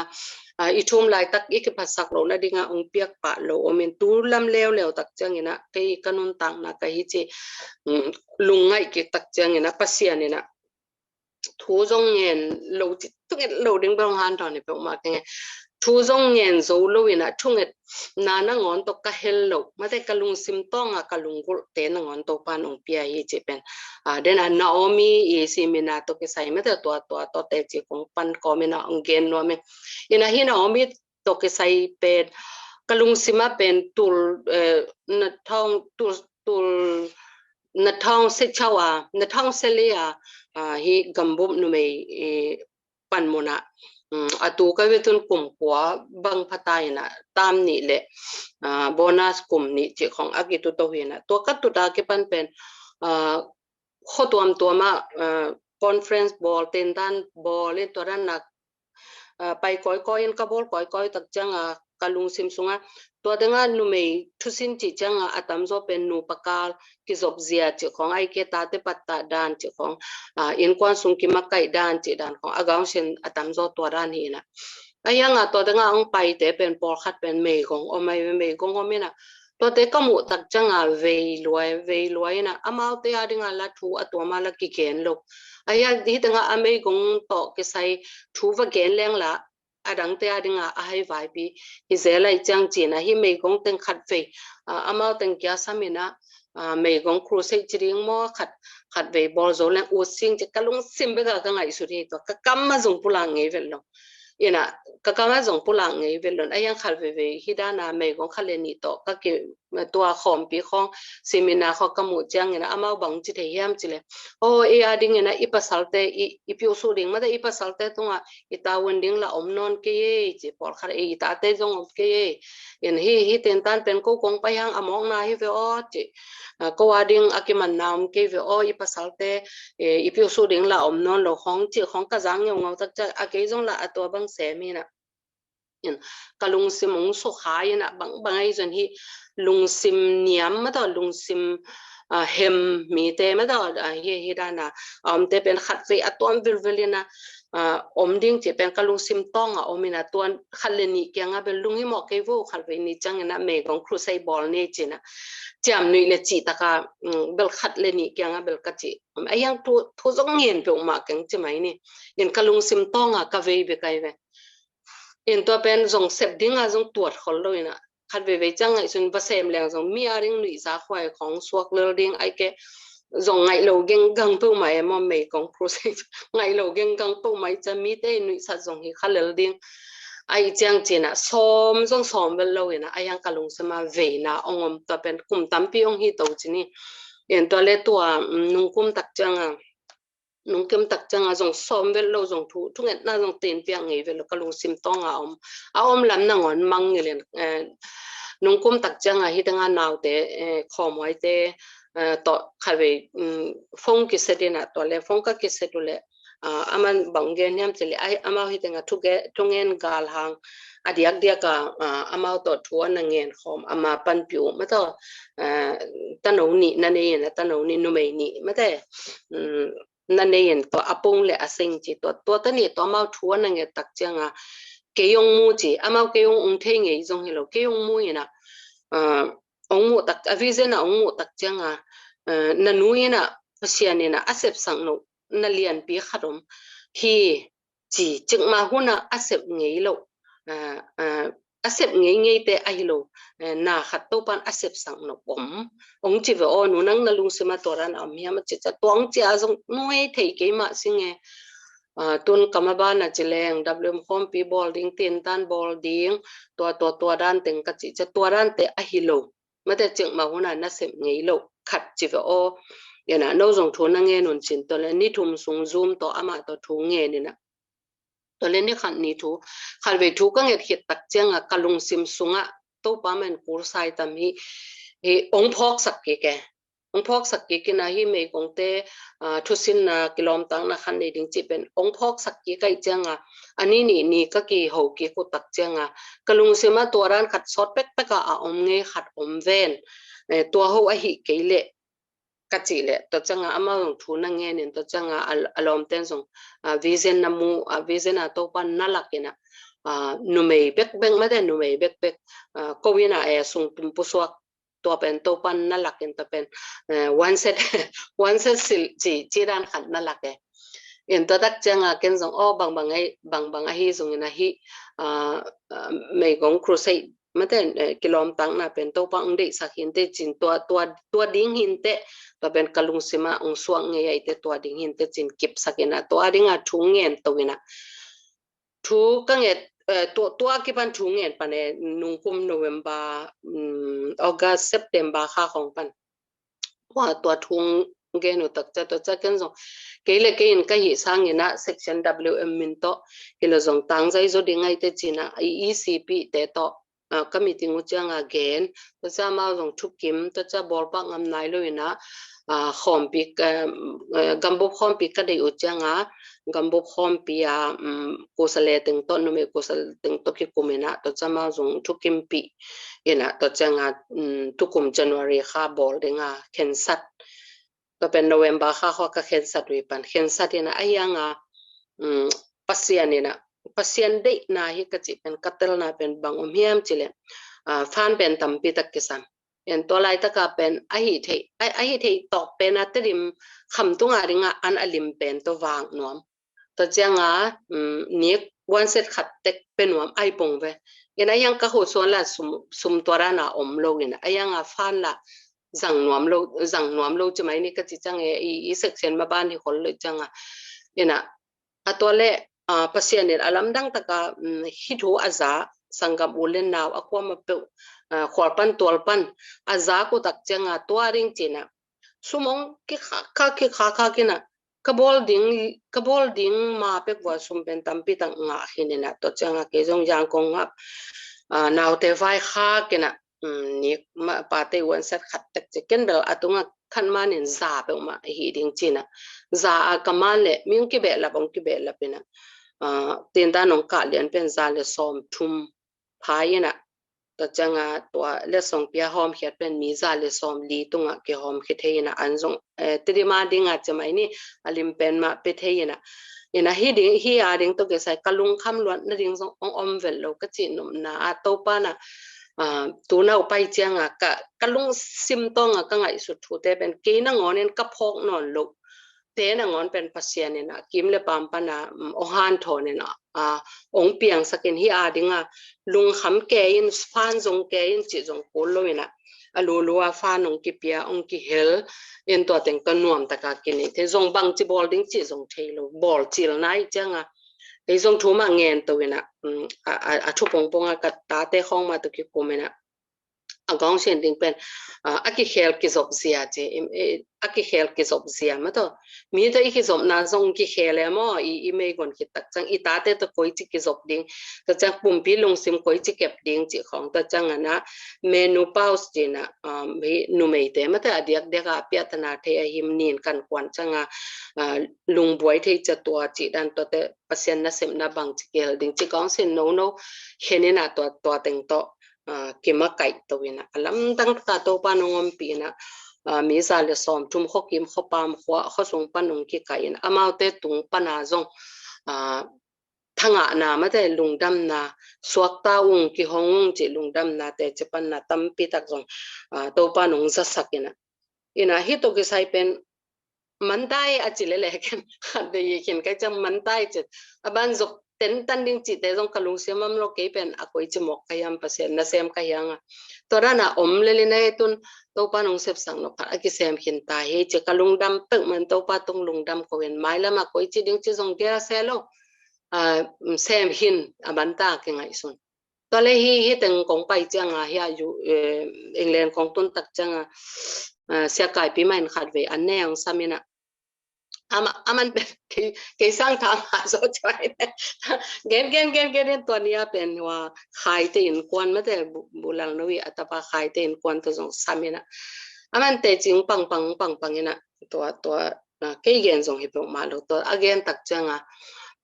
i thum lai tak ik phasak lo na dinga ong piak pa lo omen tu lam lew tak chang ina ke kanun tang na ka hi che lungai ke tak chang ina pasien ina thu jong ngen lo chi lo ding bang han thon ni pe ma ke thu jong ngen zo lo ina thunget na ngon to ka hello mate kalung sim tonga kalung gol te na ngon to pan ong pia hi che pen den naomi simina to ke sai mate to te che kong pan komena ong gen no me ina hi naomi to ke sai pen kalung sima pen tul na thong tul na thong se chawa na thong se le hi gambum nu me pan mona atu ka vetun kum kwa bang phatai na tam ni le bonus kum ni che khong akitu to hina to ka tu ta ke pan pen khotuam to ma conference ball ten dan ball to ran na ไปก้อยกระบอกก้อยตักจังกะลุงซิมซุงตัวเด็กนูไม่ทุสินจิจังอัตมโซเป็นนูปกาลกิจบเสียจิของไอเกตาเตปัตตาดานจิของอินควันซุงกิมักไก่ดานจิดานของอากาศเช่นอัตมโซตัวด้านนี้นะไอ้ยังตัวเด็กองไปแต่เป็นปอลคัดเป็นเมย์ของอไม่เมย์ของก็ไม่นะตัวเด็กก็มุตักจังเวลวยนะอามาเตะดึงละทูตัวมาละกิเกนลูกไอ้ยังที่ดึงอเมย์ของต่อกิใส่ทูวเกนแรงละดังเตะดึงให้ไว้ปีฮิเซลัยจังจีนะฮิเมย์ของตึงขัดเวอามาตึงแก่สามีนะเมย์ของครูเซจริงมอขัดเวบอลโซเลนอุสิงจะกะลุงซิมเบตกันไงสุดที่ตัวก็กำมาส่งพลังไงเวลลงก็กำลังส่งพลังไงเวลาไอ้ยังขัดเวฮิดานาเมย์ของขัดเลนิโตก็เกี่ยวตัวขอมปีของซีมินาเขากำมุจังอามาบังจิตเฮียมจิเลโอ้ดิ่งอีปัสสัลเตอีพิโอสูดิ่งมาแต่อีปัสสัลเตตรงอีตาวันดิ่งละนอนเกยจิปอลขัดอีตาเตจงเกยฮิเต็นตันเป็นกูกงไปยังมองนาฮิเวอจิก็ว่าดิ่งอากิมันนามเกยเวออีปัสสัลเตอีพิโอสูดิ่งละนอนละของจิของกระจังยงเอาตักจะอาเกยจงละตัวบังเสมีนะกะลุงซิมงสุขายนะบางไอ้จนที่ลุงซิมเนียมมาต่อลุงซิมเฮมมีเตมาต่อเฮดานะเตเป็นขัดเวอตัววิลนะดิ่งจะเป็นกะลุงซิมต้องมินะตัวขัดเลนิเกียงเป็นลุงให้หมอกเกวขัดเวนิจังนะเมของครูไซบอลเนี่ยจีนะจำนุยเลจิตะกาเบลขัดเลนิเกียงเบลกัจิไอ้ยังทุจงเงินเปอมาเก่งจะไหมนี่ยังกะลุงซิมต้องกะเวเบกไอเวตัวเป็นส่งเสพดิ้งส่งตรวจคนเลยนะขัดเวจังไงส่วนภาษาเมืองส่งมีอะไรหนุ่ยสาควายของสวกเลดิ้งไอ้แกส่งไงเราเก่งกังเป้าหมายมันไม่ของครูเซไงเราเก่งกังเป้าหมายจะมีแต่หนุ่ยสัตว์ส่งให้ขัดเลดิ้งไอ้จังจีน่ะซ้อมเวลเลยนะไอ้ยังกะลงสมาเวนะตัวเป็นกลุ่มตั้มปีองฮีตัวจีนี่ตัวเล็กตัวนุ่งกุมตักจังนุ่งเก็มตักจังส่งซ้อมเวลเราส่งทุกเงินน่าส่งเตียนเปียงไงเวลกะลุงซิมต้องลำนั่งวันมังเงี้ยนุ่งกุมตักจังฮิตงานนาวเตขอมไว้เตต่อขายฟงกิเสดินะตัวเล็กฟงก็กิเสดุเลยมันบางเงี้ยเนี่ยจะเลยมาฮิตงานทุกเงินกาลหางเดียกมาตัวทัวนั่งเงินขอมมาปันผิวไม่ต้องตันหนูนี่นั่นเองนะตันหนูนี่นุ่มนี่ไม่ได้นั่นเองตัวอาปงเลยอาเซงจีตัวตันนี่ตัวมาทัวนั่งเงินตักจังเกยงมูจีมาเกยงองเทงเงยจงเฮโลเกยงมูนะองมูตักอวิเซนะองมูตักจังนันนูยนะเสียนี่นะอาเซบสังโนนั่นเลียนปีขดมฮีจีจึงมาหุ่นอาเซบเงยโลอาเซบเงยแต่ไอโลนาขัดตัวปันอาเซบสังโนองจีเวอนูนั่งนลุงสมาตัวรันมีมาจิตตัวองจีอาจงนุ่ยเทยเกยมาสิงตุนกรรมบ้านจะแรงดับเบิลคอมปีบอลดิ้งเตียนตันบอลดิ้งตัวด้านเต็งกจิจะตัวด้านเตะอหิโลไม่ได้จึงมาหัวหน้านักเสพเงยโลขัดจิวโอย่างนั้นเราส่งทุนนั่งเงินหนุนสินตัวเล่นนี่ทุ่มส่งซูมตัวอามาตัวทุ่งเงินนี่นะตัวเล่นนี่ขันนี่ทุขันเวทุก็เงินเขียดตักเจียงกะลุงซิมซุงตัวป้ามันกูร์ไซต์ตามฮีองพอกสักแกองพอกสักกินนะฮีเมย์กงเตทุสินนะกิโลมตังนะคันเดดิ้งจีเป็นองพอกสักกี่ไก่เจียงอันนี้นี่ก็กี่หูกี่กูตักเจียงกะลุงเสมาตัวร้านขัดซอสเป๊กเงยขัดเวนตัวหูไอหิเกเละกัจจิเละตัวจังอามาลงทุนนั่งเงินตัวจังอารมณ์เต้นส่งวิเซนน้ำมูวิเซนตัวปันน่ารักนะนุ่มเบ็กไม่ได้นุ่มเบ็กก็วินาส่งตุ่มผู้สวกตัวเป็นตัวปันน่ารักตัวเป็นone set จีด้านขันน่ารักตัวตักจังกันส่งบางไอ้ส่งนะฮีไม่กงครูไซไม่ได้กิโลมตังนะเป็นตัวปังเด็กสักหินเตจินตัวดิ้งหินเตตัวเป็นกะลุงซิมาองสวงเงยเตตัวดิ้งหินเตจินเก็บสักนะตัวดิ้งทุ่งเงินตัวนะทุกก็เงยตัวกี่ปันทุ่งเงินปันนุ่งคุมโนเวมบาออกัสเซปเทมบาข้าของปันว่าตัวทุ่งเงินตักจะตัวจะกันส่งเกลี่ยเกณฑ์ก็หิสังเงินนะ section WM มินโตเกลี่ยส่งตังใจจะดิ้งไงเตจินะ ECP เตโตก็มีติงอุจงเกณฑ์ตัวจะมาส่งทุกกิมตัวจะบอลปังอำนาจเลยนะขอมปีกัมบุขอมปีก็ได้อุจง gambo khom pia kusale teng to no me kusal teng to ki kumena to chama zong thukim pi ina to changa tukum January kha bol denga khensat to pen November kha kho ka khensat wi pan khensat ina ayanga pasian ina pasian de na hi ka chi pen katel na pen bang hiam chile fan pen tampi tak kisam en to lai ta ka pen ahi the to pen atrim kham tunga ringa an alim pen to wang nom to changa ni one set khat tek penuam ai pong ve ina yang ka ho so la sum tora na om lo ina ayanga fan la zang nuam lo chmai ni ka chi chang e section ma ban hi hol le changa ina atole pasien alam dang taka hithu aza sangam ulen naw akwa ma pe khorpan tolpan aza ko tak changa tuaring china sumong ki kha kina kabol ding ma pe wa sumpen tampi tang nga hinina to changa ke jong yang kong ngap naw te vai kha kina ni ma pa te wan sat khat tak chicken bel atunga khan manin za pe ma hi ding china za kamal le ming ki be la bong ki be la pina ten da nong ka lian pen za le som thum phayina to changa to le song pia hom khiat pen mi za le som li tunga ke hom khitheina anjong trima dinga chamai ni alim pen ma pe theina ina hi a ding to ke sai kalung kham luan na ding song om vel lo ka chi num na to pa na tu na upai changa ka kalung sim tonga ka ngai su thu te ben ke na ngonen ka phok non lo te na ngon pen pasian ina kim le pam pa na ohan thon ina ong piang sakin hi a dinga lung kham ke in fan jong ke in chi jong ko lo ina alu lua fa nong ki pia ong ki hel in to teng ka nuam ta ka kini te jong bang chi bol ding chi jong thelo bol chil nai changa te jong thu ma ngen to ina a thu pong pong ka ta te khong ma to ki komena agong shen ding pen aki khel ki zop zia che aki khel ki zop zia ma to mi to ki zop na zong ki khele mo I me gon ki tak chang I ta te to koi chi ki zop ding to chang pum pi lung sim koi chi kep ding chi khong to chang ana menu pause je na me nu me te ma ta diak deka pya ta na the a him nin kan kwan changa lung boy the cha to chi dan to te pasien na sem na bang chi kel ding chi kong sin no henena to teng to kima kai to wina alam tang ta to pa nongom pi na mi za le som tum kho kim kho pam kho song panung ki kai na amaute tung pana zong thanga na ma te lungdam na suak ta ung ki hong chi lungdam na te chepan na tam pi tak zong to pa nong za sakina ina hi to ki sai pen mantai achile le ken de ye ken kai cham mantai che aban zok ten tan ding chi te jong kalung semam lo ke pen akoi chi mok kayam pasen na sem kayanga torana omle le na tun to pa nong sep sang no kha ki sem hin ta he che kalung dam pe man to pa tung lung dam ko en mai lama koi chi ding chi jong dia selo sem hin abanta ke ngai sun to le hi teng kong pai changa ya yu England kong tun tak changa sia kai pi main khat ve an ne ang samina aman ke sang thang ha so chai gen to nia pen wa khai te in kwan ma te bulang no wi atapa khai te in kwan to jong samina aman te jing pang ina to ke gen jong hi pong ma lo to again tak changa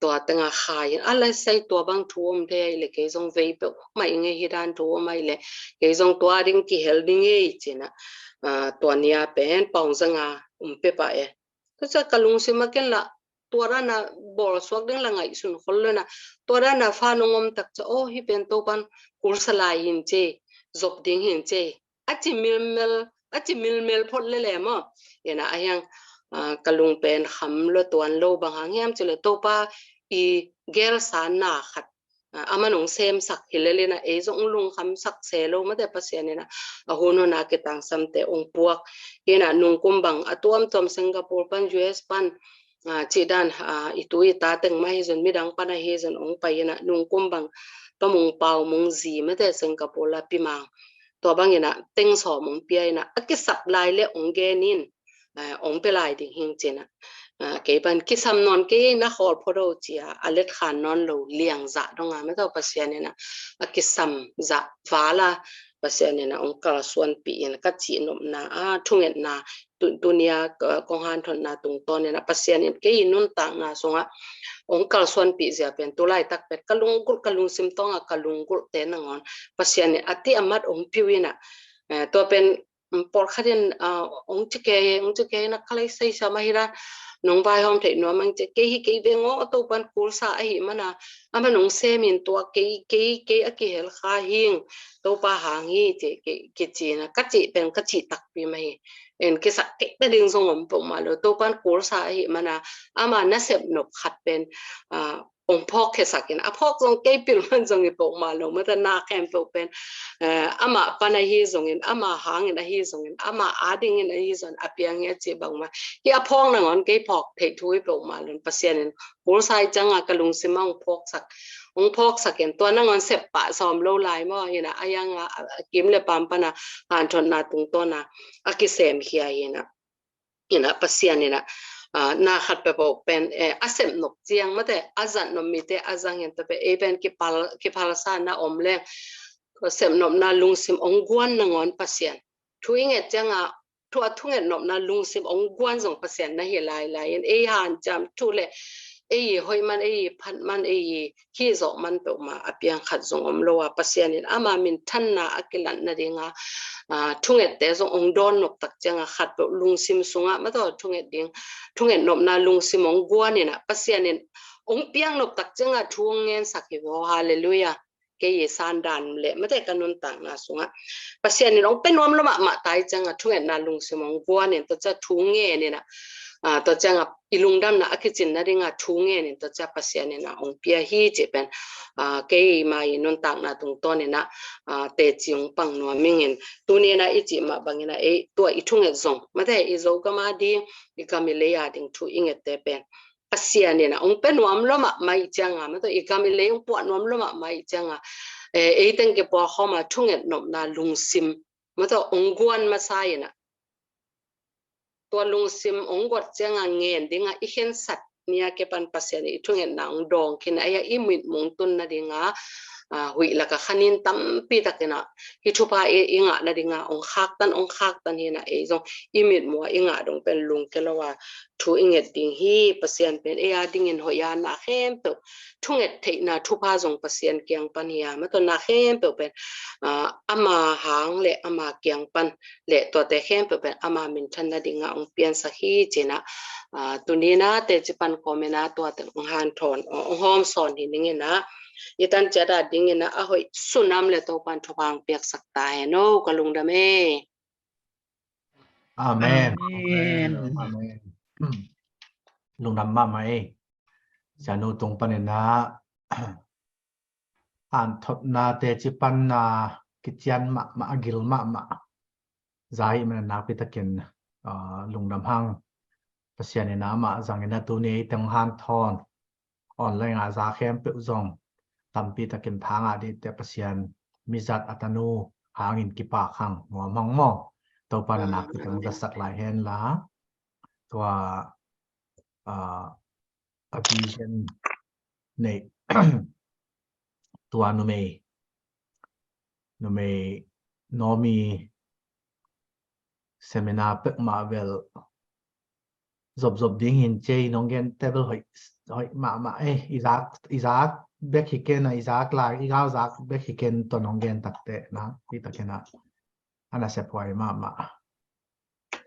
to tenga khai ala sai to bang thuom the le ke jong ve pe mai nge hi dan thu mai le ke jong to ring ki hel ding e china to nia pen pong zanga pe pa e to cha kalung simaken la tora na bol swak ding la ngai sun hollena tora na fa nongom tak cha o hi pen to pan kursala hin che zop ding hin che achi milmel phot le mo ena ayang kalung pen kham lo tuan lo bang hangiam chule to pa I gel san na khat amanong sem sak hilele na e jong lung kham sak se lo ma de pasien na ahono na ke tang samte ong puak ena nung kumbang atuam tom Singapore pan US pan chi dan itu ta teng mai zon midang pana he zon ong pai na nung kumbang pamung pau mung zi ma de Singapore la pimang to bang ina teng so mung pi na aki sap lai le ong ge nin ong pe lai ding hing chena ke ban kisam non ke na hol photo chia alet khan non lo liang za donga ma to pasien na kisam za wala pasien na ong kal suan pi in ka chi nom na thunget na dunia kong han thon na tung ton na pasien in ke nun ta na songa ong kal suan pi zia pen tulai tak pet kalung sim tonga kalung gul te na ngon pasien ati amat ong piwina to pen por khaden ong chike na khalai sai sa mahira nong vai hom thei no mang che ke hi ke be ngo to pan kul sa hi mana ama nong se min to ke a ki hel kha hing to pa hang hi che ke chi na ka chi pen ka chi tak pi mai en ke sa ke te ding song om po ma lo to pan kul sa hi mana ama na sep nop khat pen ong phok ke sakin a phok jong ke pil man jong i po ma lo ma ta na kem po pen ama pana hi jong in ama hang in a hi jong in ama ading in a hi zon apiang ye che bang ma ki a phong na ngon ke phok thei thui po ma lon pasien in kul sai changa kalung simang phok sak ong phok sakin to na ngon sep pa som lo lai mo ina ayang kim le pam pana han thon na tung to na akisem hia ina pasien ina na khat pe po pen asem nok chiang mate azan nom mi te azang en te pe e pen ki pal sa na omle ko sem nom na lungsim ong guan na ngon pasien thuing et changa thua thunget nom na lungsim ong guan jong pasien na hi lai en e han jam thu le e hoi man e phan man e khi zo man pe ma apiang khat jong om lo wa pasien in ama min than na akilan na ringa thunget te jong ong don nok tak changa khat pe lungsim sunga ma to thunget nom na lungsim ong guan ina pasien in ong piang nok tak changa thungen sakhi wo hallelujah ke ye san dan le mate kanun tang na sunga pasien ni ong penom lo ma tai changa thunget na lungsim ong guan in to cha thunge ni na to changa ilungdam na akichin na ringa thunge ni to cha pasien ni na ong pia hi che pen ke mai nun tang na tung ton ni na te chiung pang no mingin tuni na ichi ma bangina e to I thunge zong mate I zo kama di I kamile ya ding thu inget te pen pasien ni na ong penom lo ma mai changa ma to I kamile ong po nom lo ma mai changa e teng ke po homa thunget nom na lungsim ma to ong guan ma sai na to lungsim ong got changa ngen dinga I hen sat nia ke pan pasien I thungen na ong dong kin aya I mit mong tun na dinga hui la ka khanin tam pi takena hi thupa inga na dinga ong khak tan hi na e jong I mit mo inga dong pen lung ke lawa thu inget ding hi pasien pen e a ding in hoya na khem to thunget thei na thupa jong pasien kyang pan ya ma to na khem to pen ama hang le ama kyang pan le to te khem to pen ama min than na dinga ong pian sa hi chena tunina te chipan komena to te ong han thon ong hom son hi ningena itan chada dingena ahoi sunam le to pan thopang pek sakta he no kalung dame Amen. Amen. Amen. Lung nam ma mai sanu tung panena an thot na te chipan na kichian ma agil ma zai man na pitakin lung nam hang pasian na ma zangena tu ni tang han thon online a za khem pe zong tampi takin thanga di te pasian mizat atanu hangin kipa khang mong mo to pana na pitang da sak lai hen la to a vision nei tua no me nomi seminar pek mavel zob ding hin chei nonggen table hoi ma izak bek hiken izak la igaw zak bek hiken to nonggen takte na pi takena ana se poi ma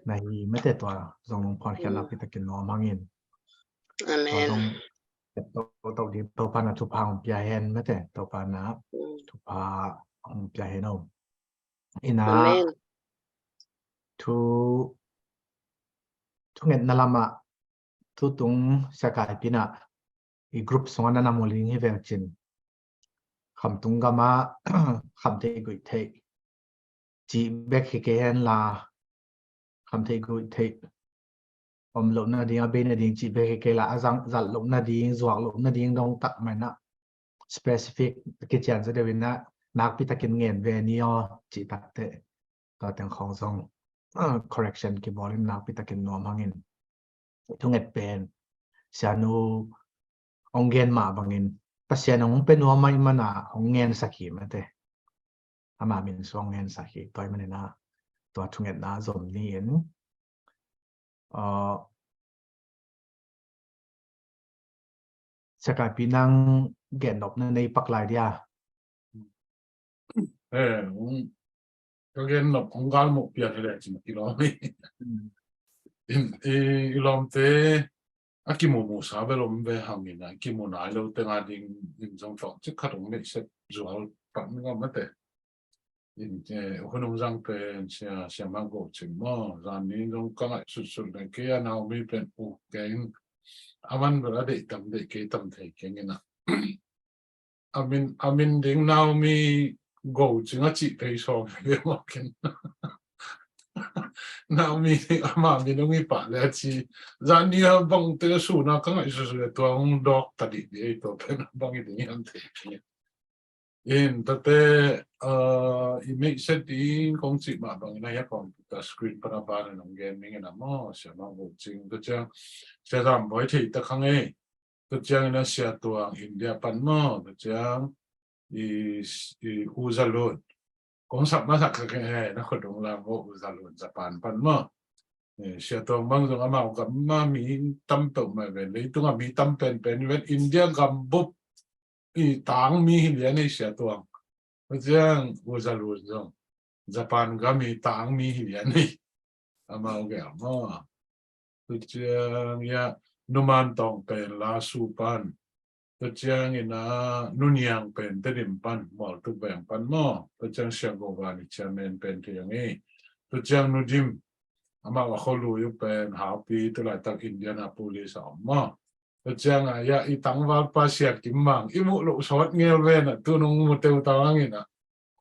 na hi mete to zong phon khala pi taken no mangin amen to di to pana tu phang pia hen mete to pana tu pa pia hen no ina amen tu nget nalama tu tung sakai pina I group songana na moling hi veng chin kham tung gama kham te gui the chi bek hi ke hen la kham te gui the om lo na ding a be na ding chi bek hi ke la azang zal lo na ding zuak lo na ding dong tak mai na specific ke chan se de win na nak pi takin ngen ve ni o chi tak te to teng khong song correction ki bolin nak pi takin nom hangin thunget pen sianu ongen ma bangin pasien ong penua mai mana ongen sakhi mate ama min song ngen sa hi toy manina to thunget na zom ni in sakai pinang gen nop na nei paklai dia cái gen nộp ông gal một biển này chỉ một kilo ilom te akimu sa be lom be hangin akimu na lo te nga ding trong phòng chắc khát ông này sẽ rồi bạn ngon mất đấy in hunung răng pe sẽ mang gỗ chừng mò rằng ní trong các loại sụt sụt này kia nào mi bên u cái aman bữa để cái tầm thể cái như nào amin ding nào mi gỗ chừng á chị thấy so với một cái nào mi ama mi nông nghiệp bạn là chỉ rằng ní bằng cái số nào các loại sụt sụtตัวông đọcตัดđi đấyตัวเป็นbằng cái gì anh thấy in tate image setting kong si ma bang na ya computer screen para para nong gaming na mo sia ma bo ching to chang sia dam boi thi ta khang e to chang na sia tuang India pan mo to chang i uzalon kong sap ma sak ka he na khodong la mo uzalon Japan pan mo sia tuang bang jong ama ka ma mi tam to ma ve le tu mi tam pen ven India gam bup tang mi hian ei sia tuang chang uzalun jong Japan gami tang mi hian ei ama ge ma chang ya numan tong pen la su pan chang ina nunyang pen terim pan mol tu bang pan mo chang sia go ga ni chairman pen tiang ei chang nudim ama wa kholu yu pen happy tu la tak Indianapolis ma chang ya itang wal pa sia kimang imu lo sot ngel ven tu nung mu teu tawang ina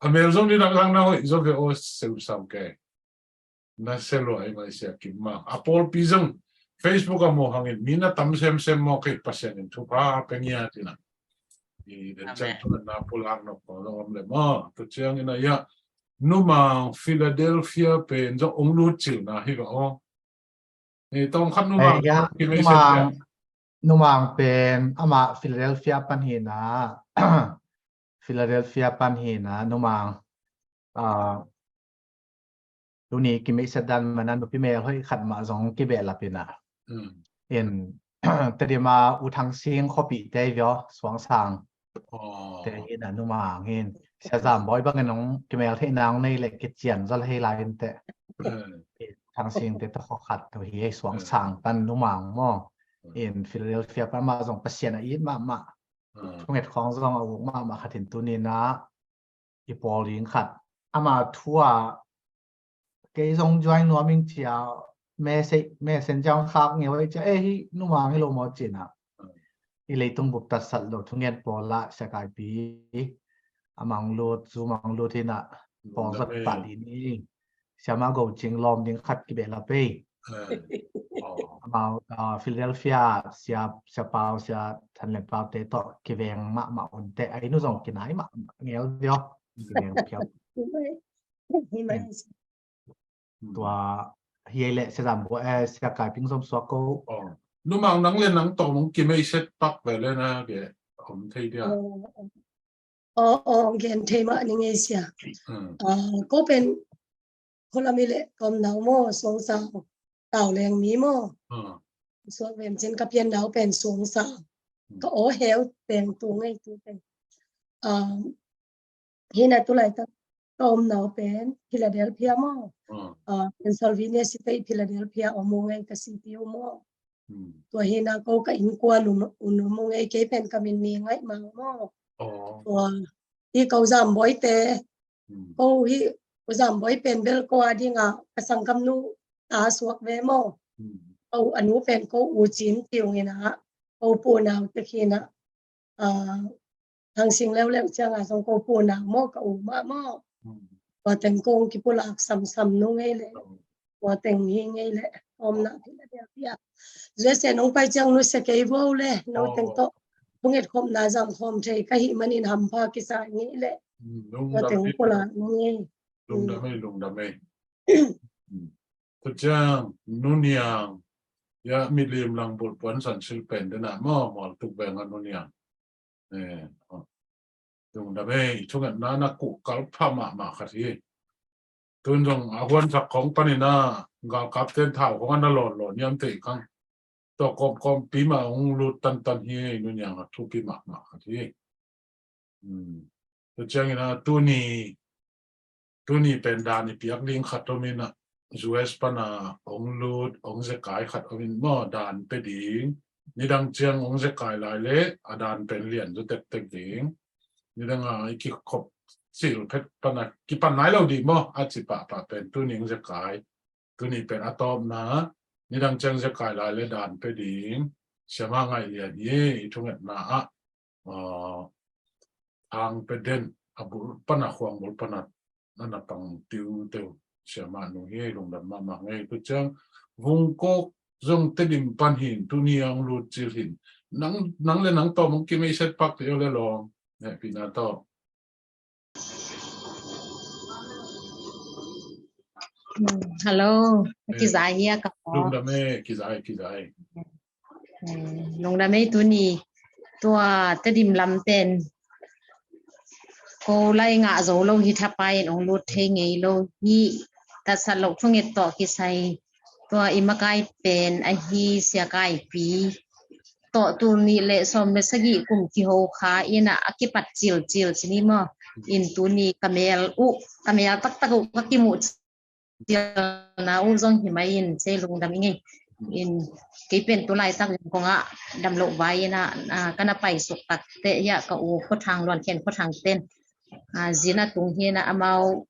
amel zong di lang na hoi zo ve o seu sam ke na selo ai mai sia kimang apol pizong Facebook amo hangin mina tam sem mo ke pasien tu pa penia tina i den chang na pulang no ko lo le mo tu chang ina ya numa Philadelphia pen zo ong lu chil na hi go tong khat numa ya ki me se numang pen ama Philadelphia panhina Philadelphia panhina numang luni ki me sadan manan pi me hoi khat ma zong ki be lapina in terima utang sing khopi te vyo swang sang te ina numang hin sa zam boy bang nong ki me the nang nei le ki chian zal hei lai te tang sing te ta khat to hi swang sang pan numang mo in Philadelphia pa ma zong pasien a ma thunget khong zong a ma khatin tu ni na i poling khat ama thua cái dòng join nó mình chỉ mẹ sen trong khác nhiều vậy chứ ấy nó mang cái lô mò chuyện à cái lấy tung bục tạt sạt lô thung nghe bỏ lại sẽ cái bí mang lô dù mang lô thế nào bỏ giật bản đi đi sẽ mà gầu chính lom tiếng khát cái bể là bê mà Philadelphia sẽ bao sẽ thành lập bao tế tọ cái vàng mạ ổn tệ ấy nó dòng cái nái mạ nghèo điêu cái vàng kéoตัวเฮียเละเสียดำว่าเสียกายพิงส้มสวกก็นุ่มนังเล่นนังตรงกินไม่เซ็ตปักไปเลยนะแกผมทีเดียวเกณฑ์เทมาหนึ่งเอเชียก็เป็นคนละมีเละกอมดาวโม่สงสาวเต่าแรงมีโม่ส่วนเป็นเช่นกับเพียนดาวเป็นสงสาวก็โอ้เฮลเป็นตัวไงตัวเป็นที่นั่นตัวไหนตั้งกอมดาวเป็นฟิลาเดลเฟียโม่เป็นซอลวิเนียซิตี้ฟิลาเดลเฟียอโมงไงกับซิตี้โม่ตัวเฮน่าก็กับอินกัวลุนโมงไงเกเป็นกับมินมีไงมาโม่ตัวที่เขาจำบ่อยแต่เขาที่จำบ่อยเป็นเบลกว่าที่งาภาษาคำนู้ตาสวกเวโมเขาอนุเป็นเขาอูจินติวไงนะเขาปูนาวตะคีนะทางสิ่งแล้วจะงาส่งเขาปูนาวโมกับอูมาโมว่าแต่งกงกิปุลักซ้ำนู้ไงเลยว่าแต่งหิงไงเลยอมนะที่ละเดียวเดียวเรื่องเสียน้องไปจังนู้สเกย์วอลเลยน้องแต่งโตพวกเอ็ดคอมนาจำคอมใช้ก็หิมันอินหัมพากิสางี้แหละว่าแต่งกุลางี้ลุงดำไม่ทุกอย่างนุ่นยังยามีเลียมลังบทปวนสันสิลเป็นเดนะหม้อตุกแบงกันนุ่นยัง ตรงนั้นช่วงนั้นนักกุกลพมาขัดที่ตุนจงอาวันสักของปนินากากับเต้นเท้าของอันนั้นหล่อยังเตะกังตัวกอมปีมาองรูตันเฮียนู่นยังทุกปีมาขัดที่ตัวเจ้างี้นะตัวนี้เป็นดานิพิยักลิงขัดตรงนี้นะจูเอสปนาองรูดองเซกายขัดองมินมอดานไปดิงนี่ดังเจียงองเซกายลายเละอดานเป็นเหรียญจุดเต็กดิงนี่ดังอีกขบสิลเพชรปนากิปันไหนเราดีมั้งอาจจะปะเป็นตัวนี้จะกายตัวนี้เป็นอะตอมนะนี่ดังเจังจะกายลายเลยดานไปดีเชื่อมาไงเรียนทุกอย่างนะทางเป็นเด่นอบุปนักขวางบุปนักนั่นนับตังติวเชื่อมาหนุ่ยลงดันมาไงตัวเจังวงโกจงเตดิมปันหินตัวนี้ยังรู้จิรินนังเลยนังต่อมึงกินไม่เสร็จปักเดียวเลยลองเนี่ยพี่นาต่อHello, Kizahia ka po. Lung dami, kizay. Nung dami tu ni tua tadim lamten. Ko lai nga zo lo hitapay ong lut hei lo hi ta sa lo thung et to kisay tua imakai pen a hi sia kai pi to tu ni le som me sagi kum ki ho kha ina akipat chil chini mo in tu ni kamel tak ka ki mu na uzong himayin se lung dam ingi in kipen tulai tak ko nga dam lo vai na kana pai suk tak te ya ka u kho thang lon khen kho thang ten zina tung hi na amau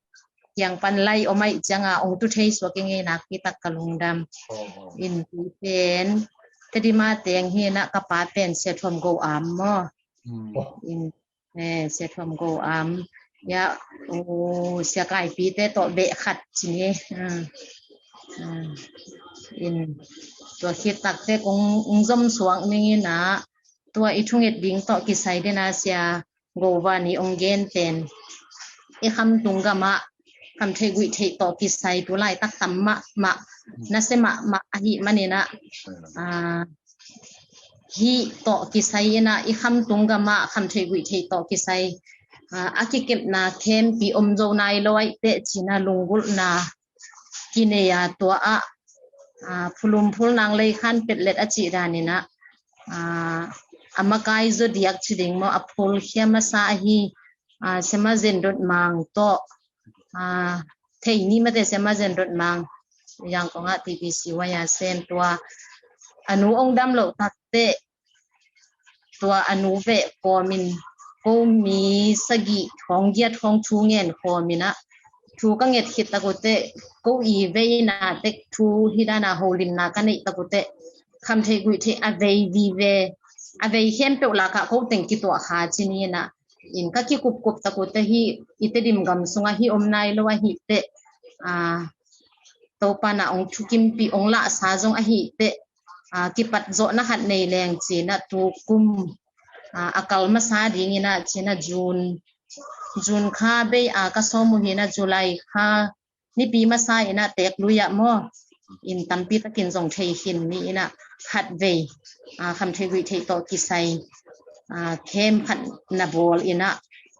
yang pan lai omai changa ong tu thei so ke nge na ki tak ka lung dam in pen tedima teng hi na ka pa pen se thom go am mo in se thom go am ya sia kai pi te to be khat chini in to khit tak te kong zom suang ni na to I thunget ding to ki sai de na sia go wa ni ong gen pen I kham tung ga ma kham thei gui thei to ki sai tu lai tak tam ma na se ma hi mani na hi to ki sai na I kham tung ga ma kham thei gui thei to ki sai akikep na kem pi omzo nai loi te china lungul na kineya to phulum phul nang lei khan petlet achi rani na amakai zodiac chiding mo aphul khiama sa hi sema zendot mang to thei ni mate sema zendot mang yang ko nga TPC wa ya sen to anu ong dam lo takte to anu ve komin ko mi sagi thong gia thong thu ngen kho mina thu ka nget khit ta ko te ko I ve na te thu hidana holim na ka nei ta ko te kham thei gui the avei vi ve avei hem pe la ka ko teng ki to kha chini na in ka ki kup ta ko te hi ite dim gam sunga hi om nai lo wa hi te to pa na ong thukim pi ong la sa jong a hi te ki pat zo na khat nei leng chi na tu kum akal masa dingina china June kha be ka somu hina July kha ni pi masa ina tek luya mo in tampi takin jong thei hin ni ina khat ve kham thei gui thei to ki sai kem khat na bol ina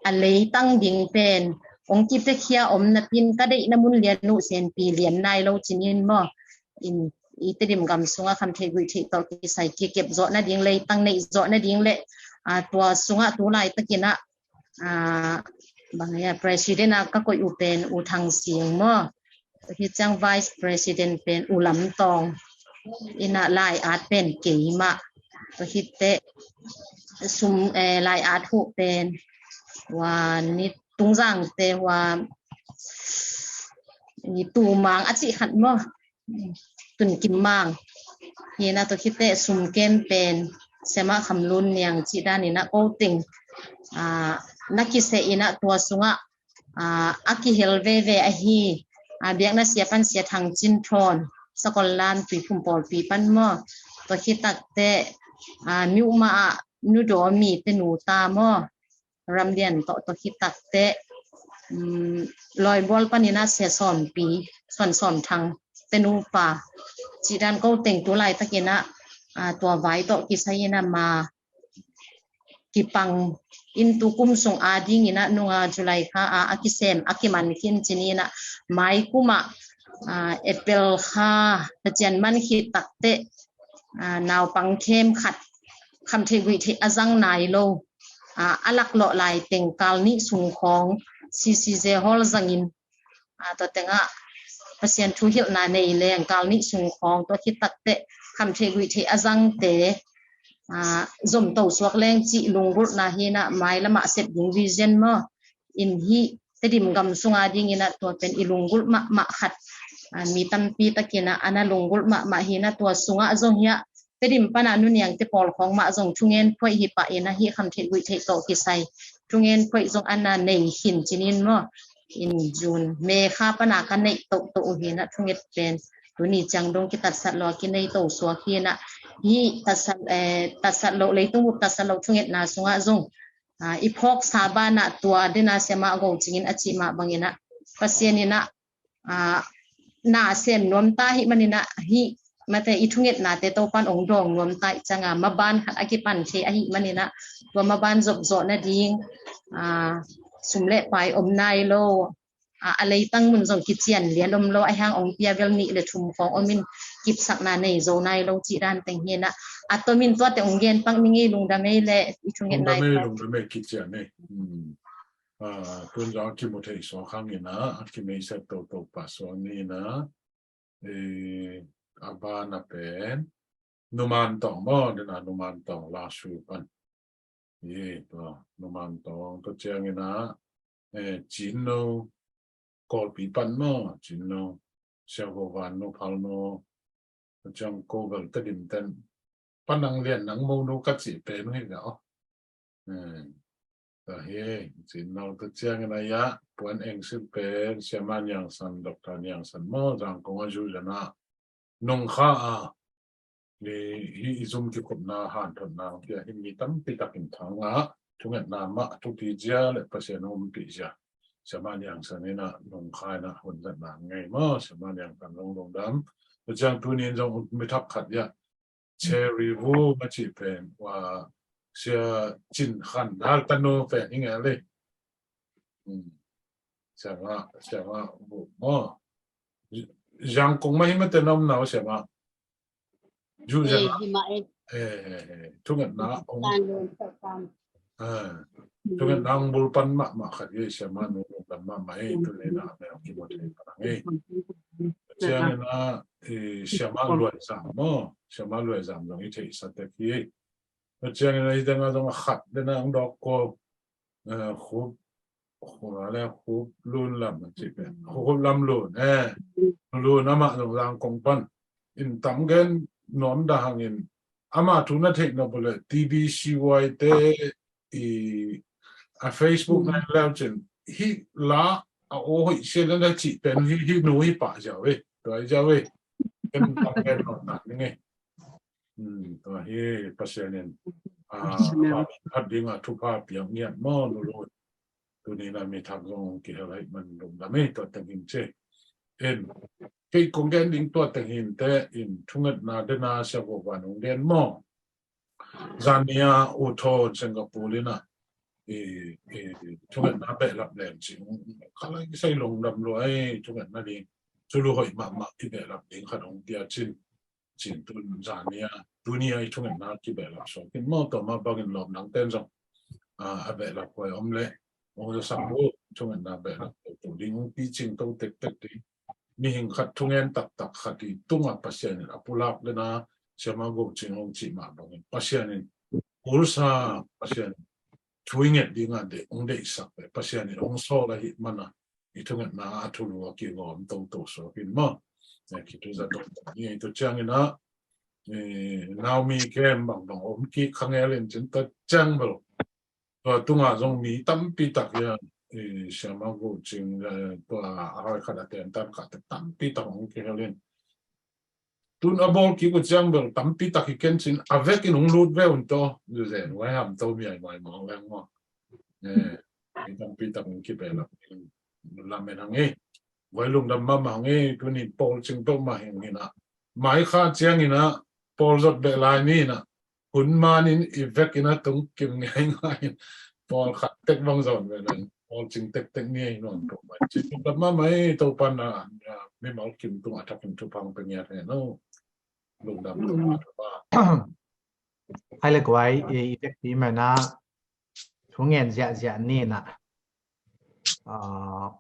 alei tang ding pen ong ki te khia om na pin ka dei na mun lian nu sen pi lian nai lo chinin mo in itedim gam sunga kham thei gui thei to ki sai ki kep zo na ding lei tang nei zo na ding le tua sunga tu lai takina bangaya president ka koi upen u thang siang mo hi chang vice president pen ulam tong ina lai at pen keima to hitte sum lai at hu pen wa ni tungjang te wa ni tu mang achi khat mo tun kim mang hina to hitte sum kem pen sema khamlun yang chidani na outing nakise ina tua sunga aki helve ve a hi biakna siapan sia thang chin thon sakollan pi phumpol pi pan mo to hitak te miuma nu do mi te nu ta mo ramdian to hitak te loi bol panina se som pi son thang te nu pa chidan ko teng tu lai takina tua vai to kisayina ma kipang into kum song ading ina nunga July ka akisem akiman kin chinina mai kuma April kha tajan man khi takte naw pangkhem khat khamthei gui the azang nai lo alak lo lai tengkal ni sung khong CCJ hol zangin to tenga pasien thu hil na nei leng kal ni sung khong to khi takte khamthei gui the azang te zom to swak leng chi lungur na hina mai lama set ding vision mo in hi tedim gam sunga ding ina to pen ilungul ma khat mi tampi takina ana lungul ma hina to sunga zong ya tedim pana nun yang te pol khong ma zong thungen phoi hi pa ina hi khamthei gui the to ki sai thungen phoi zong ana nei hin chinin mo in June me kha pana ka nei to hina thunget pen tuni changdong ki tat sat lo ki nei to so hina hi tasat lo leitung tasat lo thunget na sunga zong iphok sabana tua dina sema go chingin achi ma bangina pasienina na sem nom ta hi manina hi mate ithunget na te to pan ong dong nom ta changa maban khat akipan the hi manina tua maban job zo na ding sumle pai omnai lo alei tang mun zong kichian lian lo ai hang ong pia bel ni le thum khong omin kip sak na nei zo nai lo chi ran teng hena atomin to te ong gen pang mingi lung da mei le ithungen nai lung da mei kichian nei tun jang ki mo thei so khang ina ki mei se to pa so ni na abana pen numan tong mo na numan tong la shu pan ye to numan tong to chiang ina chin no call pi pan no chin no xiao go van no phal no chang ko gal ta dim ten panang lian nang mo no ka chi pe no he ga ta he chin no to chiang ina ya puan eng sil pe siaman yang san Dr. yang san mo jang ko ju jana nong kha ni hi izum ki khop na han thon na ya hi mi tam pi takin thanga thungat na ma thu pi ja le pasien om pi ja siaman yang san ina nong kha na hon zat na ngai mo siaman yang kan long dam jang tu ni jong mi thap khat ya cherry vu ma chi pen wa sia chin khan dal tano pe inga le siama bu mo jang kong ma hi ma te nom na siama ju ja thungat na ong thungat na ong bul pan ma khat ye siama no dam ma mai tu le na me ki mo te pa ngai chiang na siama luai zam long i thei sa te ki chiang na i dang dong khat de na ong dok ko khub lun lam chi pe khub lam lun lun ama lang kong pan in tam gen nom da hangin ama tu na thek no bole TBCY te a Facebook na launchen hi la o hi se na chi pen hi no hi pa ja we to ai ja we ken tam gen no na nge to hi pasien hadinga thu pa piang niat mo lo tu ni na mi thak zong ki hai man dum da me to tangin che en ke kong gen ding to tangin te in thungat na de na sha go wa nong den mo zania u tho Singapore na thungat na be lap len chi khala ki sai long dam lo ai thungat na ding chu lu hoi ma ki be lap ding kha dong tia chin tu zania dunia i thungat na ki be lap so kin mo to ma bagin lom nang ten zong a be lap ko om le ông sang bố chung anh na bé là tổ đình pi chinh tàu tết tết đi mi hình khát thung en tak khát đi tung áp pasien à pulak lên na xem mà gồm chinh ông chỉ mà bằng pasien ursa pasien chui nghe đi ngang để ông để sắc pasien ông so là hit mana itu ngat na thu lu ki gom tàu so kin mo ki tu za dok ni tu chang na Naomi kem bằng ông ki khang elen chen ta chang bro tunga zong mi tam pi tak ya siama go ching to a kha da ten tam ka tam pi tak ong ke len tun abol ki go chang bel tam pi tak ken chin avec in ong lut ve un to ju zen wa ham to mi ai mai mong lang mo tam pi tak ong ki pe la men ang vai lung dam ma ma nge tu ni pol ching to ma heng ni na mai kha chiang ina pol zot be lai ni na หุ่นมานี่อีเวกนะตรงกิมง่ายๆพอขัดเต็กบางส่วนไปเลยพอจริงเต็กนี่นอนตรงไปจริงแบบมาไม่ตัวปันไม่มากิมตรงอัฐกิมทุพังเป็นยังไงเนาะลุงดำตัวว่า ให้เล็กไว้อีเฟกตีมันนะทุกเงินจะนี่นะ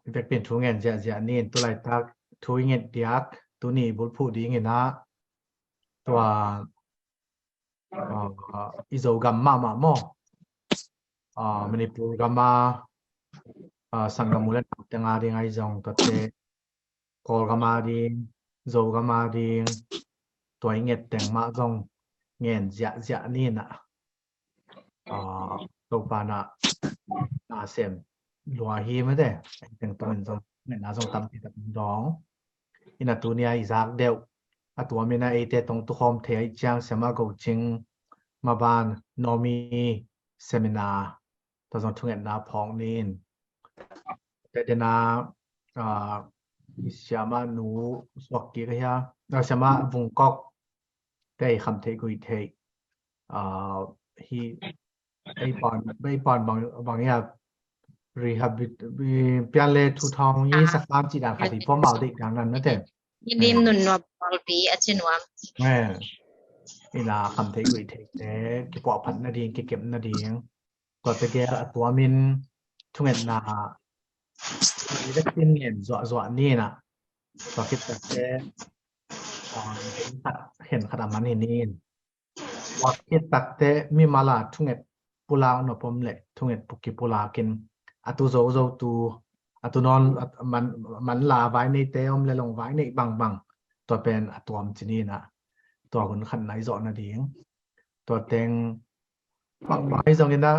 อีเฟกเป็นทุกเงินจะนี่ตัวไรทักทุกเงินเดียกตัวนี้บุญพูดดีเงินนะตัวอิโซกัมมาโมมันนี่ปูกัมมาสังกัมมูลต์ตั้งอาริงไอจงตัวเตกอลกัมมาดิงโซกัมมาดิงตัวเงินแต่งมาจงเงินจะนี่นะตัวปานะนาเซมลัวฮีไม่ได้แต่งตัวเป็นจงเงินนาจงทำที่ตัดดองอินาตัวนี้ไอ้จากเดียวตัวมีนาไอเตตรงตุคอมเทียจังเสมากูจิงมาบานนอมีเซมินาตัวจงทุ่งเงินนาพองนินแต่เดนาเสมาหนูสวกกี้ก็ยังเสมาวุงก๊อกได้คำเทกุยเทฮีไอปอนบางอย่างรีฮับเปลี่ยนเลยทุกทองยี่สักครั้งจีดังขัดที่พ่อเมาดิดังนั้นนั่นเองยินดีนุนว่าบอลปีอาจจะนวมเวลาคำเทกุยเทแต่เก็บปอกพันนาดีเก็บนาดีก็จะเกี่ยวตัวมินทุ่งเงินนาเล็กเงินจวนี่นะก็คิดแต่เห็นขนาดมันนี่ว่าคิดแต่มีมาลาทุ่งเงินปุลาหนอผมเล็กทุ่งเงินปุกิปุลากินตุโซตูตุนอนมันลาไว้ในเตอมเลยลงไว้ในบางตัวเป็นตัวมจีนี่นะตัวคนขันไหนจอนาดีตัวเต็งบางไอ้ตรงนี้นะ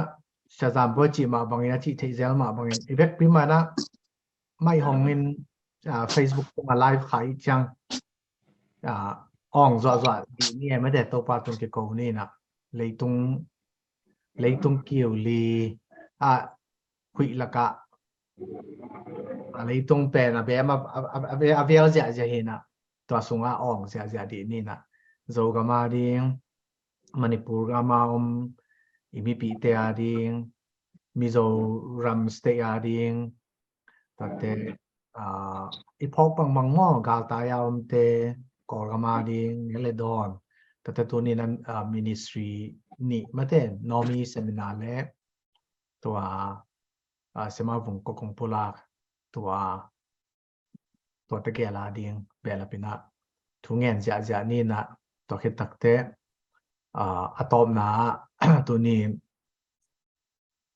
ชาซามบัวจีมาบางอย่างที่เทเซลมาบางอย่างอีเวนต์พิมานะไม่ห้องเงินFacebook มาไลฟ์ขายจังอ่องจอดีนี่ไม่ได้ตัวปลาตรงเกี่ยวนี่นะเลยตรงเกี่ยวลีคุยละกะอะไรตรงเป็นเบียมาเบียจะเห็นนะตัวสงฆ์อ่องจะดีนี่นะโจกามาดิงมณิปุรกามาอิมิปีเตียดิงมิโซรัมสเตียดิงแต่อีพอกบางหม้อกาลตายาวเตกอรกามาดิงนี่เลยดอนแต่ตัวนี้นั้นมินิสทรีนี่มาเต้นนอมีเซมินาร์เล่ตัวเสมาวุงก็คงพูลากตัวตะเกียลาดิงเบลปินะทุงเงินจะนี่นะตัวคิดตักเตอะตอมนะตัวนี้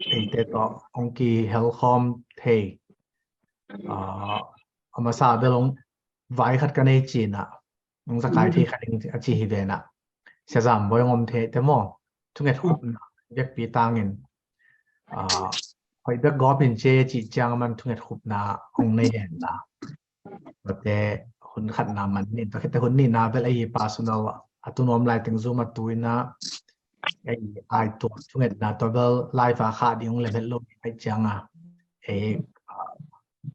ไอเตต่อองกีเฮลคอมเทอามาซาเบลงไว้ขัดกันในจีนนะมึงสกายที่ขัดอจีฮิเดนะเสียจำบ่อยงมเทแต่มองทุกเงินหุบนะเรียกปีตังเงินคอยเด็กกอบเป็นเจจีจังมันทุกเงินหุบนะองในเห็นนะแต่คนขัดน้ำมันนี่แต่คนนี่นะเป็นไอ้ปาสุนาวตุนอมไลถึงซูมาตุยนะไอตัวทุกเงินนะตัวเบลไลฟ์อาคาดิองเลเวลโลไอจัง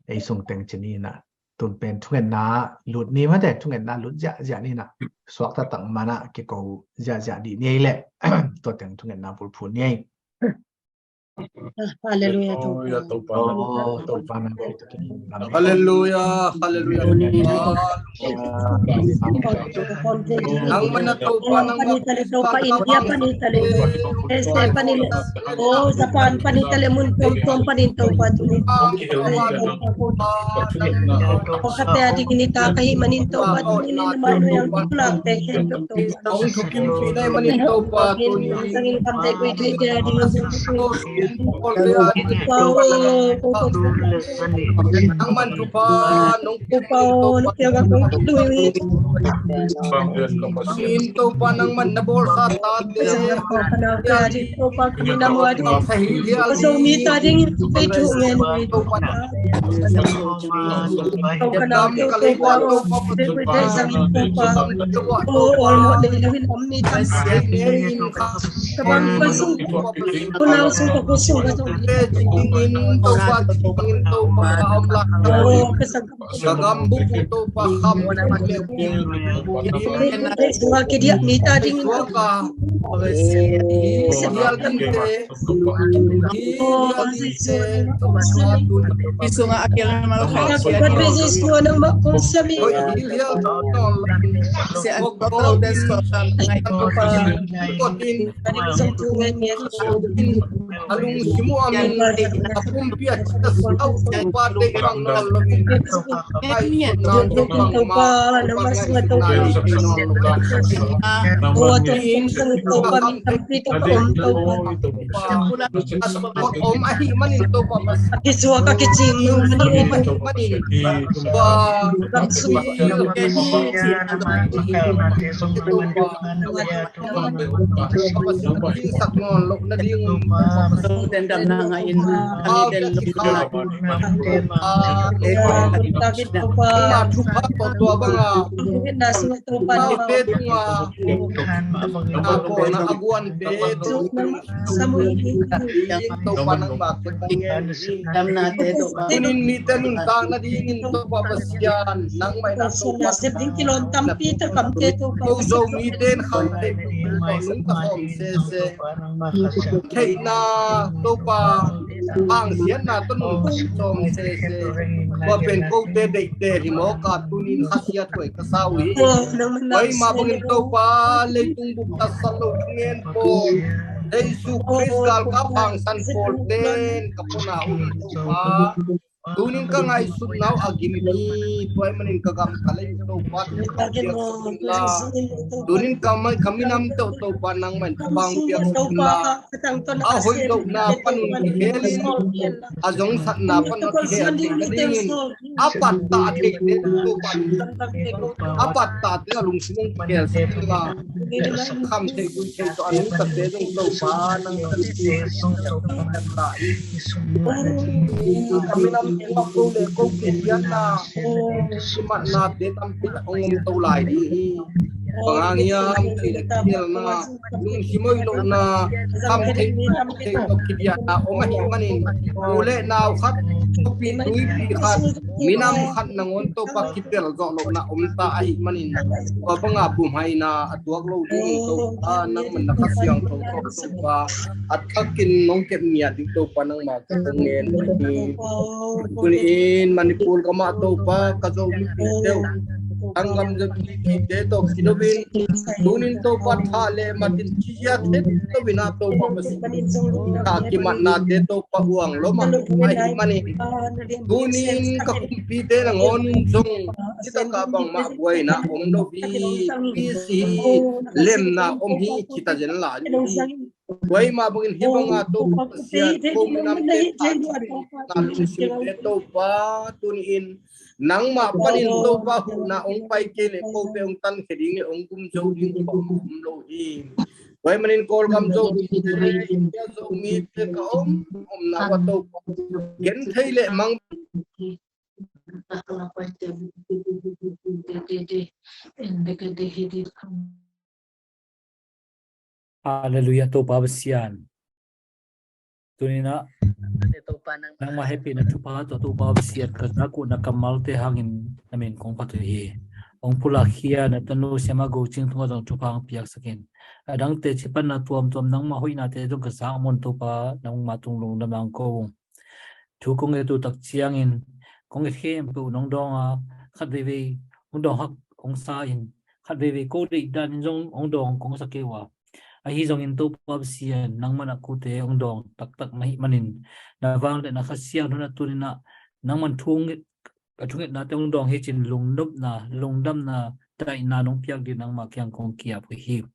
ไอส่งแต่งชนีนะตุนเป็นทุกเงินนะหลุดนี้มาแต่ทุกเงินนะหลุดจะนี่นะสวักตั้งมานะเกี่ยวกับจะดีนี่แหละตัวแต่งทุกเงินนะพูดนี่ฮาเลลูยาตัวปานะ ฮาเลลูยาฮาเลลูยาnang manatupa ng panitale to pa India panitale este panile oh Japan panitale mun tom paninto pa tuni pakate adi kinita kahi maninto pa tuni naman yang plak te hento to ang tukim pinay maninto pa tuni sangin kamte ko iti adi ang mantupa nung pao tiyaga kong tuwi minto pa ng manabor sa tate to pa kinamwadi so mita ding ito ngen ito kana to pa ito sangin pa olmo de lawin omni tas kabang pasung kunaw sung kusung minto pa minto pa amla oh kasag sagambu to pa ham Dua kidia nita ding Suaka Dial dinte Isunga akhirnya malu kasihan Dapat beses ko ng makong sami. Oi hilal tol si ang total des ko ngay ko pa kotin Tadi isang tungan niya. alung simu amin apum pia kita au pate kang nol ai non Ito pa na mas matawag. Buwa to sang ito pa mintampi to pa om ahi manin to pa mas Kiswa ka kicing yung manin ba sakmon lok na ding dendam na ngayon kami del Takit ko pa. tupa to banga Nasa ito pa ako na aguan beto sa mo to panang bakit dam natin to pa Ininitan ng tana din to papasyan nang may So, nato nasa din kilon tampi to kamte to pa. so miten kante nung takom sese kay na to pa ang siyan na to nung som sese wapen ko te mo ka tunin hasya to kasawi ay mabangin to pa leitung buktas sa lungin po Jesus Christ kalkapang San Polten kapuna to pa tunin ka nga isunaw agimini tuay manin kagam kalay to pat tunin kami nam to panang man bang piak sunla ahoy to na panun helin azong sat na panun helin kadingin apat ta atik to pan apat ta te alung sinong kel sila kham te gun te to anung ta te dong to panang kami nam ko le ko kian na simat na de tampil ong tulay di pangangiam kilakil na yung himoy lo na kamte to kian na o mahimanin ule na khat pinui pihat minam khat nangon to pakitel zo lo na umta ai manin wa panga bumhai na atuak lo ding to nang manakasyang to pa at akin nong ket niya dito panang magtungen kunin manipul kama to pa kaso miteo anggam de to kinobin tunin to pathale matin chiya the to binato pa mas kakimat na de to pa uang lo ai mani tunin ka kumpite ng onjong kita kabang mabuhay na no si lem na hi kita jen la Wai mabangin hibang ato siya kung namte to pa tunin nang mapanin to pa na ong pai kele ko pe ong tan kheding ong kum jo ding pom lo hi wai manin kol kam jo zo mi te ka na wa to gen thaile mang Hallelujah to pabasian. Tunina nang mahappy na tupa to pabasian kadako na kamalte hangin namin kung patuhi. Ong pulakia na tanu siya mag-coaching tungo ng tupang piyak sakin. Adang te sipan na tuam-tuam nang mahoy natin itong kasamon tupa nang matulong namang ko. Tukong ito takciangin kung ikim po nung donga kadbibi kung dong hak kung sain kadbibi ko di dan jong ong dong kung sa kewa. Ay hizong into pabsiyan nang manakute ang dong tak manin na vang na nakasiyaw na tunin na nang mantungit katungit natin ang dong hichin lungdam na tay nanong piyak din ang makyang kong kiyap hi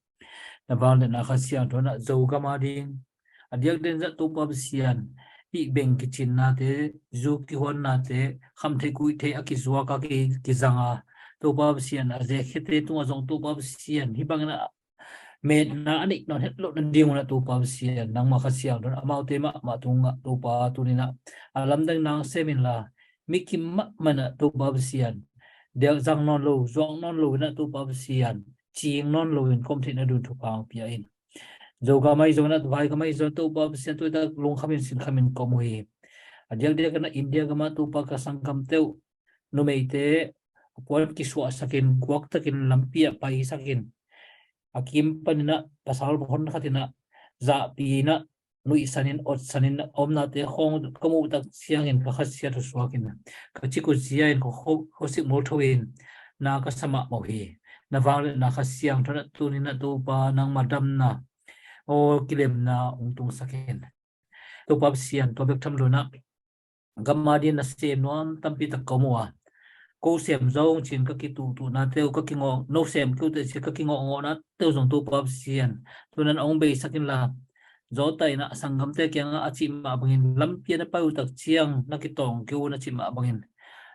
na vang na nakasiyaw na zoga mading adiyak din sa to pabsiyan ibeng kichin nate zu kihon nate khamte kuite akizwa ka ki kizanga to pabsiyan aze khete tu azong to pabsiyan hibang na med na anik non hetlo nanding na tupa siya nang makasiyang don amaw tema matunga tupa tunina alam dang nang semin la mikim mana tupa siyan del zang non lo zong non lo na tupa siyan ching non lo in kom thina du tupa piain zoga mai zona vai ka mai zo tupa siyan tu da long khamin sin khamin komui adial dia kana india kama tupa ka sangkam teu no meite puan kiswa sakin kuak takin lampia pai sakin akim panina pasal mohon katina za pina nui sanin ot sanin omna te khong kamu tak siangin ka khasia tu swakin ka chiku ziain ko khosik molthoin na ka sama mohi na wang na khasiang thona tunina tu pa nang madam na o kilem na ungtung sakin tu pap sian to bek tham luna gamadi na sem non tampi tak komua cô xem dâu trên các cái tụ na tiêu các cái ngõ nấu xem kêu tới các cái ngõ na tiêu dùng tụ bắp xiên cho nên ông bây sakin là gió tay na sang gam te kaya nga achi ma bangin lampia na pau tak chiang na kitong kêu na chi ma bangin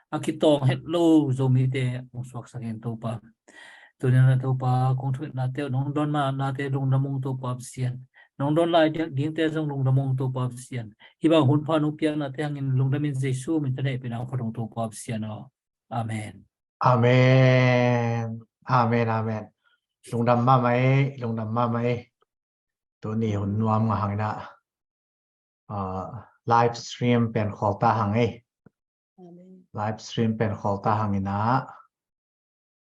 akitong hello zomi te ông suak sakin tụ pa cho nên là tụ pa kung thu na tiêu nong don ma na te dung na mong tụ bắp xiên nong don lai ding te jong lung na mong tụ bắp xiên hiba hun pha nu pia na te hangin lung da min jesu min te nei pinang phadong tụ bắp xiên no Amen. Amen. Amen. Amen. Lung đam ma mai. Tôi ni hun nuam nga hang na. Live stream pen khol ta hang Amen. Live stream pen khol ta hang na.